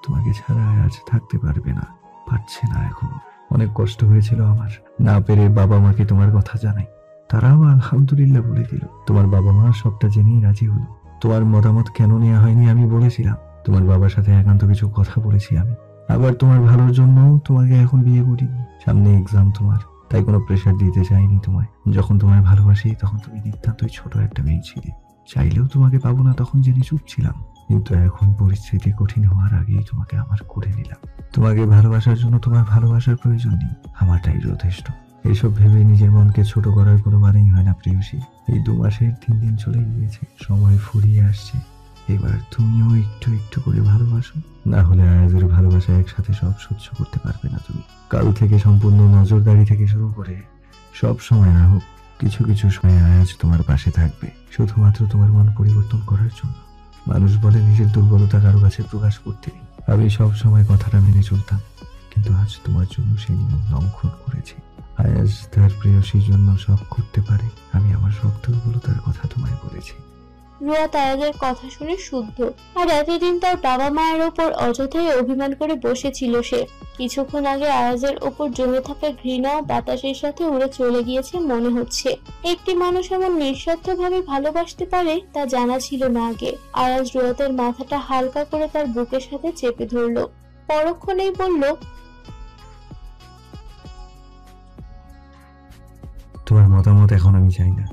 তোমাকে ছাড়া আজ থাকতে পারবে না, পারছে না এখনো। অনেক কষ্ট হয়েছিল আমার, না পেরে বাবা মাকে তোমার কথা জানাই। তারাও আলহামদুলিল্লাহ বলে দিল। তোমার বাবা মা সবটা জেনেই রাজি হলো। তোমার মতামত কেন নেওয়া হয়নি আমি বলেছিলাম। তোমার বাবার সাথে একান্ত কিছু কথা বলেছি আমি। আবার তোমার ভালোর জন্য তোমাকে এখন বিয়ে করিনি। সামনে এক্সাম তোমার, তাই কোনো প্রেশার দিতে চাইনি তোমায়। যখন তোমায় ভালোবাসি তখন তুমি নিতান্তই ছোট একটা মেয়ে ছিলে। চাইলেও তোমাকে পাবো না তখন জেনে চুপ ছিলাম, কিন্তু এখন পরিস্থিতি কঠিন হওয়ার আগেই তোমাকে আমার করে নিলাম। তোমাকে ভালোবাসার জন্য তোমার ভালোবাসার প্রয়োজন নেই, আমারটাই যথেষ্ট। এইসব ভেবে নিজের মনকে ছোট করার কোনো মানেই হয় না প্রেয়সী। এই 2 মাসের 3 দিন চলে গিয়েছে, সময় ফুরিয়ে আসছে। এবার তুমিও একটু একটু করে ভালোবাসো, না হলে আয়াজের ভালোবাসা একসাথে সব সহ্য করতে পারবে না তুমি। কাল থেকে সম্পূর্ণ নজরদারি থেকে শুরু করে সব সময় না হোক, কিছু কিছু সময় আয়াজ তোমার পাশে থাকবে, শুধুমাত্র তোমার মন পরিবর্তন করার জন্য। মানুষ বলে নিজের দুর্বলতা কারো কাছে প্রকাশ করতে নেই। আমি সব সময় কথাটা মেনে চলতাম, কিন্তু আজ তোমার জন্য সে নিয়ম লঙ্ঘন করেছি। আয়াজ তার প্রেয়সীর জন্য সব করতে পারে, আমি আমার সব দুর্বলতার কথা তোমায় বলেছি। রুয়াত আয়াজের কথা শুনে শুদ্ধ। আর এতদিন তার বাবা মায়ের ওপর অযথাই অভিমান করে বসেছিল সে। কিছুক্ষণ আগে আয়াজের ওপর জমে থাকা ঘৃণা বাতাসের সাথে উড়ে চলে গিয়েছে মনে হচ্ছে। একটি মানুষ এমন নিঃস্বার্থভাবে ভালোবাসতে পারে তা জানা ছিল না আগে। আয়াজ রুয়াতের মাথাটা হালকা করে তার বুকের সাথে চেপে ধরলো, পরক্ষণেই বলল, তোমার মতামত এখন আমি চাই না।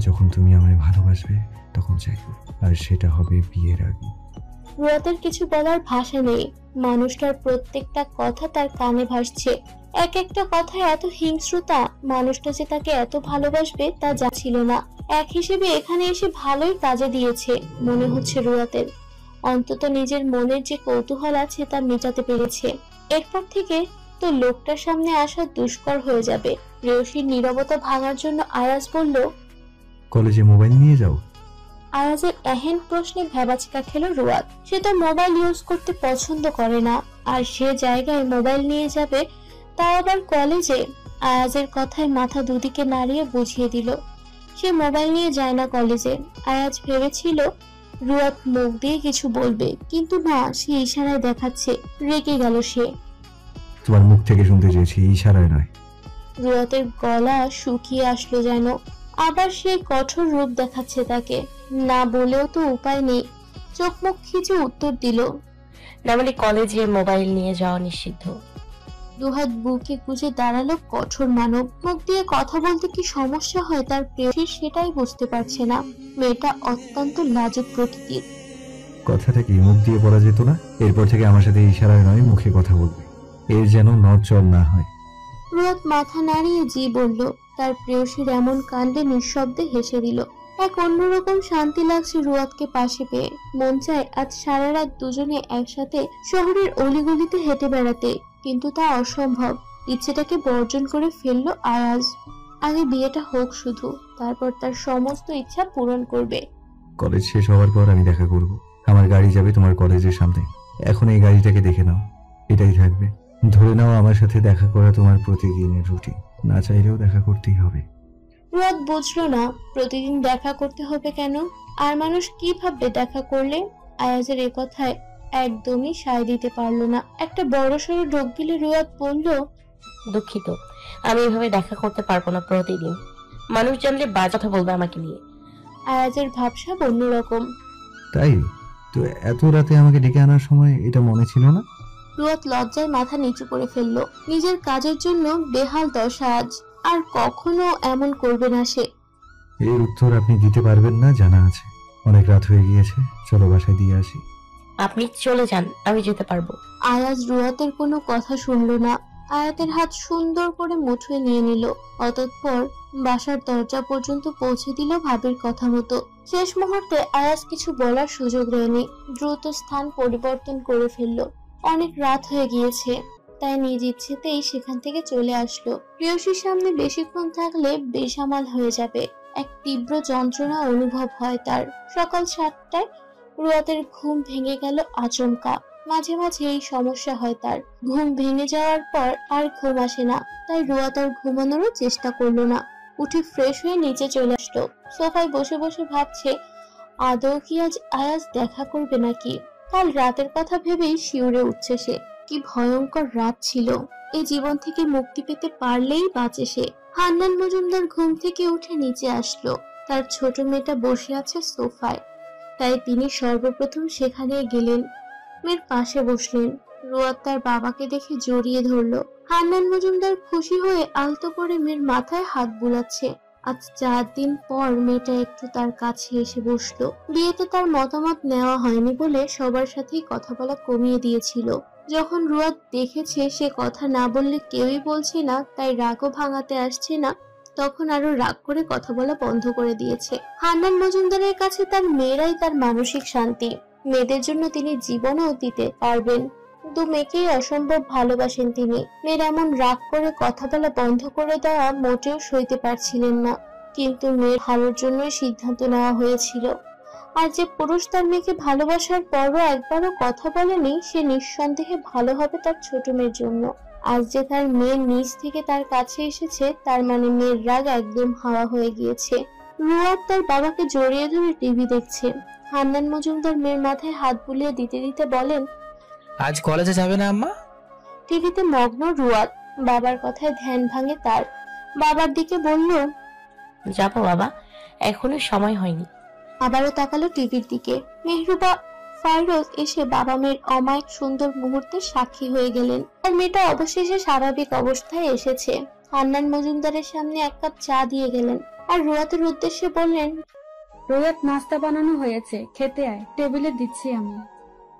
যখন তুমি আমায় ভালোবাসবে তখন চাইবো, আর সেটা হবে বিয়ের আগে। রুয়াতের কিছু বলার ভাষা নেই। মানুষটার প্রত্যেকটা কথা তার কানে ভাসছে। এক একটা কথায় এত হিংস্রতা। মানুষটা যে তাকে এত ভালোবাসবে তা ছিল না। এক হিসেবে এখানে এসে ভালোই কাজে দিয়েছে মনে হচ্ছে রুয়াতের। অন্তত নিজের মনের যে কৌতূহল আছে তা মেটাতে পেরেছে। এরপর থেকে তো লোকটার সামনে আসা দুষ্কর হয়ে যাবে। প্রেয়সীর নীরবতা ভাঙার জন্য আয়াজ বলল, কলেজে মোবাইল নিয়ে যাও। আয়াজের এহেন প্রশ্নে ভ্যাবাচিকা খেল রুয়াত। সে তো মোবাইল ইউজ করতে পছন্দ করে না, আর সে জায়গায় মোবাইল নিয়ে যাবে, তাও আবার কলেজে। আয়াজের কথায় মাথা দুদিকে নাড়িয়ে বুঝিয়ে দিল, সে মোবাইল নিয়ে যায় না কলেজে। আয়াজ ভেবেছিল রুয়াত মুখ দিয়ে কিছু বলবে, কিন্তু না, সে ইশারায় দেখাচ্ছে। রেগে গেল সে। তোমার মুখ থেকে শুনতে চেয়েছি, ইশারায় নয়। রুয়াতের গলা শুকিয়ে আসলো যেন। আবার সে কঠোর রূপ দেখাচ্ছে তাকে। না বলেও তো উপায় নেই। চোখ মুখ খিচে উত্তর দিল, না মানে কলেজে মোবাইল নিয়ে যাওয়া নিষিদ্ধ। দুহাত বুকে গুজে দাঁড়ালো কঠোর মানব। মুখ দিয়ে কথা বলতে কি সমস্যা হয় তার প্রেয়সীর সেটাই বুঝতে পারছে না। মেয়েটা অত্যন্ত লাজুক প্রকৃতির। কথাটা কি মুখ দিয়ে বলা যেত না? এরপর থেকে আমার সাথে ইশারায় নয়, মুখে কথা বলবে। এর যেন নড়চড় না হয়। রুয়াত মাথা নাড়িয়ে জি বলল। তার প্রেয়সীর এমন কাণ্ডে নিঃশব্দে হেসে দিল। এক অন্যরকম শান্তি লাগছে রুয়াতকে পাশে পেয়ে। মন চায় আজ সারা রাত দুজনে একসাথে শহরের অলিগলিতে হেঁটে বেড়াতে, কিন্তু তা অসম্ভব। ইচ্ছেটাকে বর্জন করে ফেললো আয়াজ। আগে বিয়েটা হোক শুধু, তারপর তার সমস্ত ইচ্ছা পূরণ করবে। কলেজ শেষ হওয়ার পর আমি দেখা করব। আমার গাড়ি যাবে তোমার কলেজের সামনে। এখন এই গাড়িটাকে দেখে নাও, এটাই থাকবে। ধরে নাও আমার সাথে দেখা করা তোমার প্রতিদিনের রুটিন। না চাইলেও দেখা করতেই হবে। রুয়াত বুঝলো না প্রতিদিন দেখা করতে হবে কেন, আর মানুষ কি ভাববে দেখা করলে। আয়াজের এ কথায় একদমই সায় দিতে পারলো না। একটা বড়সড় ঢোক গিলে রুয়াত বলল, দুঃখিত, আমি এভাবে দেখা করতে পারবো না প্রতিদিন। মানুষ জানলে বাজে কথা বলবে আমাকে নিয়ে। আয়াজের ভাবসাব অন্যরকম। তাই তো এত রাতে আমাকে ডেকে আনার সময় এটা মনে ছিল না? রুয়াত লজ্জায় মাথা নিচু করে ফেললো। নিজের কাজের জন্য বেহাল দশা আজ। আর কখনো এমন করবে না সে। এর উত্তর আপনি দিতে পারবেন না জানা আছে। অনেক রাত হয়ে গিয়েছে, চলো বাসায় দিয়ে আসি। আপনি চলে যান, আমি যেতে পারবো। আয়াজ রুয়াতের কোনো কথা শুনলো না। আয়াতের হাত সুন্দর করে মুঠোয় নিয়ে নিল। অতঃপর বাসার দরজা পর্যন্ত পৌঁছে দিল ভাবির কথা মতো। শেষ মুহূর্তে আয়াজ কিছু বলার সুযোগ দেয়নি। দ্রুত স্থান পরিবর্তন করে ফেললো। অনেক রাত হয়ে গিয়েছে, তাই নিজ ইচ্ছেতেই সেখান থেকে চলে আসলো। প্রেয়সীর সামনে বেশিক্ষণ থাকলে বেসামাল হয়ে যাবে। এক তীব্র যন্ত্রণা অনুভব হয় তার। সকাল 7টায় রুয়াতের ঘুম ভেঙে গেল আচমকা। মাঝে মাঝে এই সমস্যা হয় তার। ঘুম ভেঙে যাওয়ার পর আর ঘুম আসে না, তাই রুয়াত আর ঘুমানোরও চেষ্টা করলো না। উঠে ফ্রেশ হয়ে নিচে চলে আসলো। সোফায় বসে বসে ভাবছে আদৌ কি আজ আয়াজ দেখা করবে নাকি। কাল রাতের কথা ভেবেই শিউরে উঠছে সে। কি ভয়ঙ্কর রাত ছিল। এই জীবন থেকে মুক্তি পেতে পারলেই বাঁচে সে। হান্নান মজুমদার ঘুম থেকে উঠে নিচে আসলো। তার ছোট মেয়েটা বসে আছে সোফায়, তাই তিনি সর্বপ্রথম সেখানে গেলেন। মেয়ের পাশে বসলেন। রুয়াত তার বাবাকে দেখে জড়িয়ে ধরলো। হান্নান মজুমদার খুশি হয়ে আলতো করে মেয়ের মাথায় হাত বুলাচ্ছে। আজ 4 দিন পর মেয়েটা একটু তার কাছে এসে বসলো। বিয়েতে তার মতামত নেওয়া হয়নি বলে সবার সাথেই কথা বলা কমিয়ে দিয়েছিল। যখন রুয়াত দেখেছে সে কথা না বললে কেউই বলছে না, তাই রাগও ভাঙাতে আসছে না, তখন আরো রাগ করে কথা বলা বন্ধ করে দিয়েছে। হান্নান মজুমদারের কাছে তার মেয়েরাই তার মানসিক শান্তি। মেয়েদের জন্য তিনি জীবনও দিতে পারবেন। 2 মেয়েকেই অসম্ভব ভালোবাসেন তিনি। মেয়ের এমন রাগ করে কথা বলা বন্ধ করে দেওয়া মোটেও সইতে পারছিলেন না, কিন্তু মেয়ের ভালোর জন্যই সিদ্ধান্ত নেওয়া হয়েছিল। আর যে পুরুষ তার মেয়েকে ভালোবাসার পরও একবারও কথা বলেনি, সে নিঃসন্দেহে ভালো হবে তার ছোট মেয়ের জন্য। আজ যে তার মেয়ে নিজ থেকে তার কাছে এসেছে, তার মানে মেয়ের রাগ একদম হাওয়া হয়ে গিয়েছে। রুয়াদ তার বাবাকে জড়িয়ে ধরে টিভি দেখছে। হান্নান মজুমদার মেয়ের মাথায় হাত বুলিয়ে দিতে দিতে বলেন, আজ কলেজে যাবে না আম্মা? টিভিতে মগ্ন রুয়াদ। বাবার কথায় ধ্যান ভাঙে তার। বাবার দিকে বলল, যাবো বাবা, এখনো সময় হয়নি। আবারও তাকালো টিভির দিকে। মেহরুবা ফাইরোজ এসে বাবা মেয়ের অমায়িক সুন্দর মুহূর্তের সাক্ষী হয়ে গেলেন। আর মেয়েটা অবশেষে স্বাভাবিক অবস্থায় এসেছে। হান্নান মজুমদারের সামনে এক কাপ চা দিয়ে গেলেন আর রুয়াতের উদ্দেশ্যে বললেন, রোয়াত নাস্তা বানানো হয়েছে, খেতে আয়, টেবিলে দিচ্ছি আমি।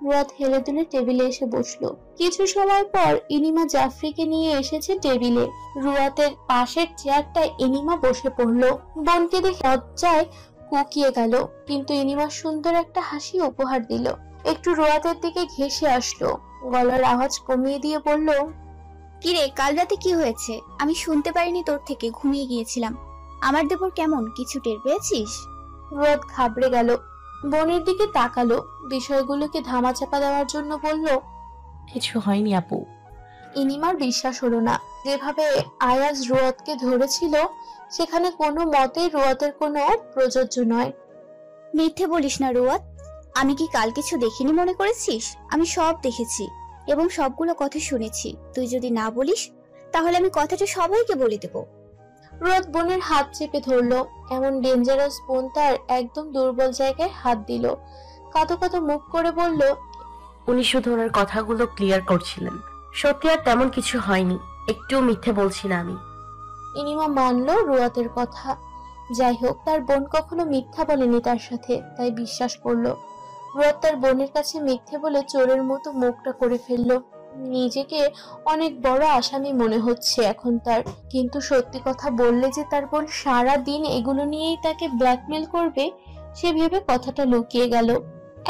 রুয়াত হেলে দুলে টেবিলে এসে বসলো। কিছু সময় পর ইনিমা জাফরিকে নিয়ে এসেছে টেবিলে। রুয়াতের পাশের চেয়ারটায় ইনিমা বসে পড়লো। বোনকে দেখে লজ্জায় কুকিয়ে গেল, কিন্তু ইনিমা সুন্দর একটা হাসি উপহার দিল। একটু রুয়াতের দিকে ঘেঁষে আসলো, গলার আওয়াজ কমিয়ে দিয়ে বলল, কিরে, কাল রাতে কি হয়েছে? আমি শুনতে পারিনি তোর থেকে, ঘুমিয়ে গিয়েছিলাম। আমার দেবর কেমন, কিছু টের পেয়েছিস? রুয়াত ঘাবড়ে গেল, বোনের দিকে তাকালো। বিষয়গুলোকে ধামাচাপা দেওয়ার জন্য বলল, কিছু হয়নি আপু। ইনিমার বিশ্বাস হলো না। যেভাবে আয়াজ রুয়াতকে ধরেছিল সেখানে কোনো মতেই রুয়াতের কোনো প্রযোজ্য নয়। মিথ্যে বলিস না রুয়াত, আমি কি কাল কিছু দেখিনি মনে করেছিস? আমি সব দেখেছি এবং সবগুলো কথা শুনেছি। তুই যদি না বলিস তাহলে আমি কথাটা সবাইকে বলে দেব। রুয়াত বোনের হাত চেপে ধরলো। এমন ডেঞ্জারাস বোন তার একদম দুর্বল জায়গায় হাত দিল। কাঁদো কাঁদো মুখ করে বলল, উনি শুধু ওনার কথাগুলো ক্লিয়ার করছিলেন, সত্যি আর তেমন কিছু হয়নি, একটুও মিথ্যে বলছি না আমি। ইনিমা মানলো রুয়াতের কথা। যাই হোক, তার বোন কখনো মিথ্যা বলেনি তার সাথে, তাই বিশ্বাস করলো। রুয়াত তার বোনের কাছে মিথ্যে বলে চোরের মতো মুখটা করে ফেললো। নিজেকে অনেক বড় আসামি মনে হচ্ছে এখন তার। কিন্তু সত্যি কথা বললে যে তার বোন সারা দিন এগুলো নিয়েই তাকে ব্ল্যাকমেল করবে, সে ভেবে কথাটা লুকিয়ে গেল।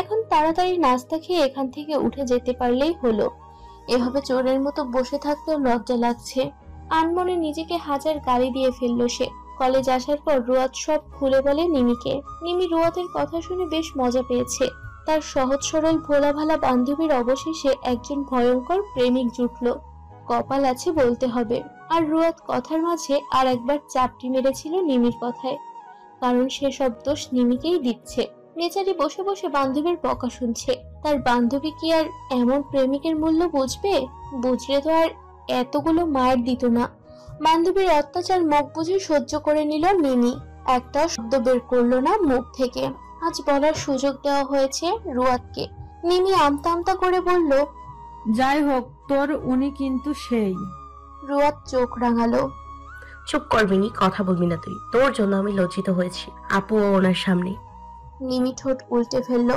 এখন তাড়াতাড়ি নাস্তা খেয়ে এখান থেকে উঠে যেতে পারলেই হলো। এভাবে চোরের মতো বসে থাকতেও লজ্জা লাগছে। আনমনে নিজেকে হাজার গালি দিয়ে ফেললো সে। কলেজ আসার পর রুয়াত সব খুলে বলে নিমিকে। নিমি রুয়াতের কথা শুনে বেশ মজা পেয়েছে। তার সহজ সরল ভোলা ভালা বান্ধবীর অবশেষে একজন ভয়ঙ্কর প্রেমিক জুটলো। কপাল আছে বলতে হবে। আর রুয়াত কথার মাঝে আর একবার চাপটি মেরেছিল নিমির কথায়, কারণ সে সব দোষ নিমিকেই দিচ্ছে। বেচারি বসে বসে বান্ধবীর বকা শুনছে। তার বান্ধবী কি আর এমন প্রেমিকের মূল্য বুঝবে? বুঝলে তো আর এতগুলো মায়ের দিত না। বান্ধবীর অত্যাচার মুখ বুঝে সহ্য করে নিল নিমি। একটা শব্দ বের করলো না মুখ থেকে। আজ বলার সুযোগ দেওয়া হয়েছে রুয়াতকে। নিমি আমতা আমতা করে বলল, যাই হোক, তোর উনি কিন্তু সেই। রুয়াত চোখ রাঙালো। চুপ করবি নি, কথা বলবি না তুই। তোর জন্য আমি লজ্জিত হয়েছি আপু ও ওনার সামনে। নিমি ঠোঁট উল্টে ফেললো।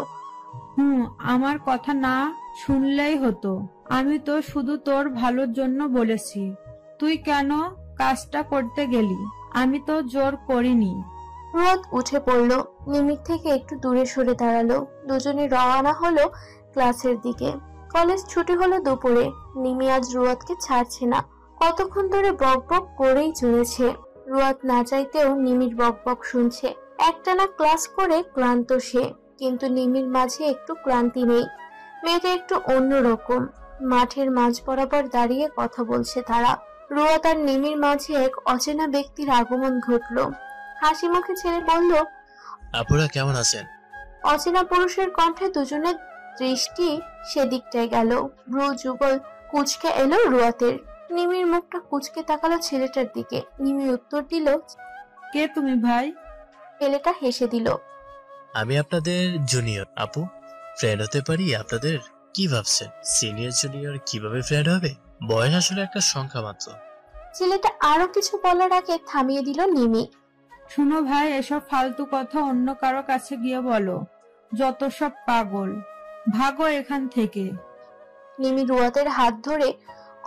আমার কথা না শুনলেই হতো। আমি তো শুধু তোর ভালোর জন্য বলেছি। তুই কেন কাজটা করতে গেলি? আমি তো জোর করিনি। রুয়াত উঠে পড়লো, নিমির থেকে একটু দূরে সরে দাঁড়ালো। দুজনে রওনা হলো ক্লাসের দিকে। কলেজ ছুটি হলো দুপুরে। নিমি আজ রুয়াতকে ছাড়ছে না। কতক্ষণ ধরে বক বক করেই চলেছে। রুয়াত না চাইতেও নিমির বক বক শুনছে। একটানা ক্লাস করে ক্লান্ত সে, কিন্তু নিমির মাঝে একটু ক্লান্তি নেই। মেয়েটা একটু অন্যরকম। মাঠের মাঝ বরাবর দাঁড়িয়ে কথা বলছে তারা। রুয়াত আর নিমির মাঝে এক অচেনা ব্যক্তির আগমন ঘটলো। হাসি মুখে ছেলে বলল, আপুরা কেমন আছেন? অচেনা পুরুষের কণ্ঠে দুজনের দৃষ্টি সেদিকটায় গেল। ভ্রু যুগল কুচকে এলো রুয়াতের। নিমির মুখটা কুচকে তাকালো ছেলেটার দিকে। নিমি উত্তর দিল, কে তুমি ভাই? ছেলেটা হেসে দিল, আমি আপনাদের জুনিয়র আপু। ফ্রেন্ড হতে পারি আপনাদের? কি ভাবছেন সিনিয়র জুনিয়র কিভাবে ফ্রেন্ড হবে? বয়স আসলে একটা সংখ্যা মাত্র। ছেলেটা আরো কিছু বলার আগে থামিয়ে দিল নিমি। শুনো ভাই, এসব ফালতু কথা অন্য কারো কাছে গিয়ে বলো। যত সব পাগল, ভাগো এখান থেকে। নিমি রুয়াতের হাত ধরে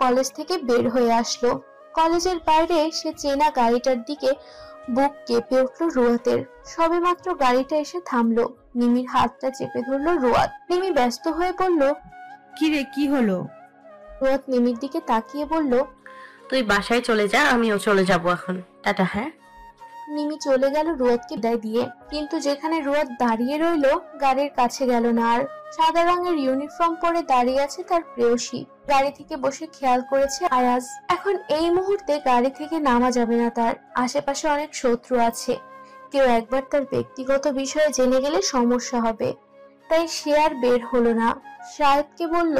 কলেজ থেকে বের হয়ে আসলো। কলেজের বাইরে সে চেনা গাড়িটার দিকে বুক কেঁপে উঠলো রুয়াতের। সবে মাত্র গাড়িটা এসে থামলো। নিমির হাতটা চেপে ধরলো রুয়াত। নিমি ব্যস্ত হয়ে বলল, কিরে, কি হলো? রুয়াত নিমির দিকে তাকিয়ে বলল, তুই বাসায় চলে যা, আমিও চলে যাব এখন। টাটা। হ্যাঁ। নিমি চলে গেল রুয়াতকে বিদায় দিয়ে। কিন্তু যেখানে রুয়াত দাঁড়িয়ে রইলো গাড়ির কাছে গেল না আর। সাদা রঙের ইউনিফর্ম পরে দাঁড়িয়ে আছে তার প্রেয়সী। গাড়ি থেকে বসে খেয়াল করেছে আয়াজ। এখন এই মুহূর্তে গাড়ি থেকে নামা যাবে না তার। আশেপাশে অনেক শত্রু আছে। কেউ একবার তার ব্যক্তিগত বিষয়ে জেনে গেলে সমস্যা হবে, তাই সে আর বের হলো না। শাহেদকে বলল।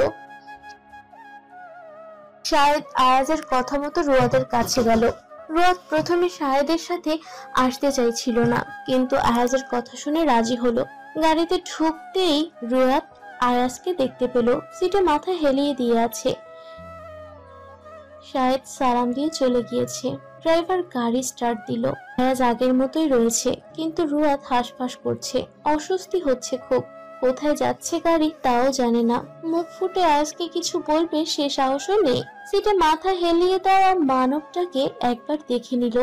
শাহেদ আয়াজের কথা মতো রুয়াদের কাছে গেল। রুয়াদ প্রথমে শাহেদের সাথে আসতে চাইছিল না, কিন্তু আয়াজের কথা শুনে রাজি হলো। গাড়িতে ঢুকতেই রুয়াদ আয়াজকে দেখতে পেল, সিটে মাথা হেলিয়ে দিয়ে আছে। শাহেদ সালাম দিয়ে চলে গিয়েছে। ড্রাইভার গাড়ি স্টার্ট দিল। আয়াজ আগের মতোই রয়েছে, কিন্তু রুয়াদ হাঁসফাঁস করছে, অস্বস্তি হচ্ছে খুব। কোথায় যাচ্ছে গাড়ি তাও জানে না। মুখ ফুটে আয়াজকে কিছু বলবে সে সাহসও নেই। সিটে মাথা হেলিয়ে দেওয়া মানবটাকে একবার দেখে নিল।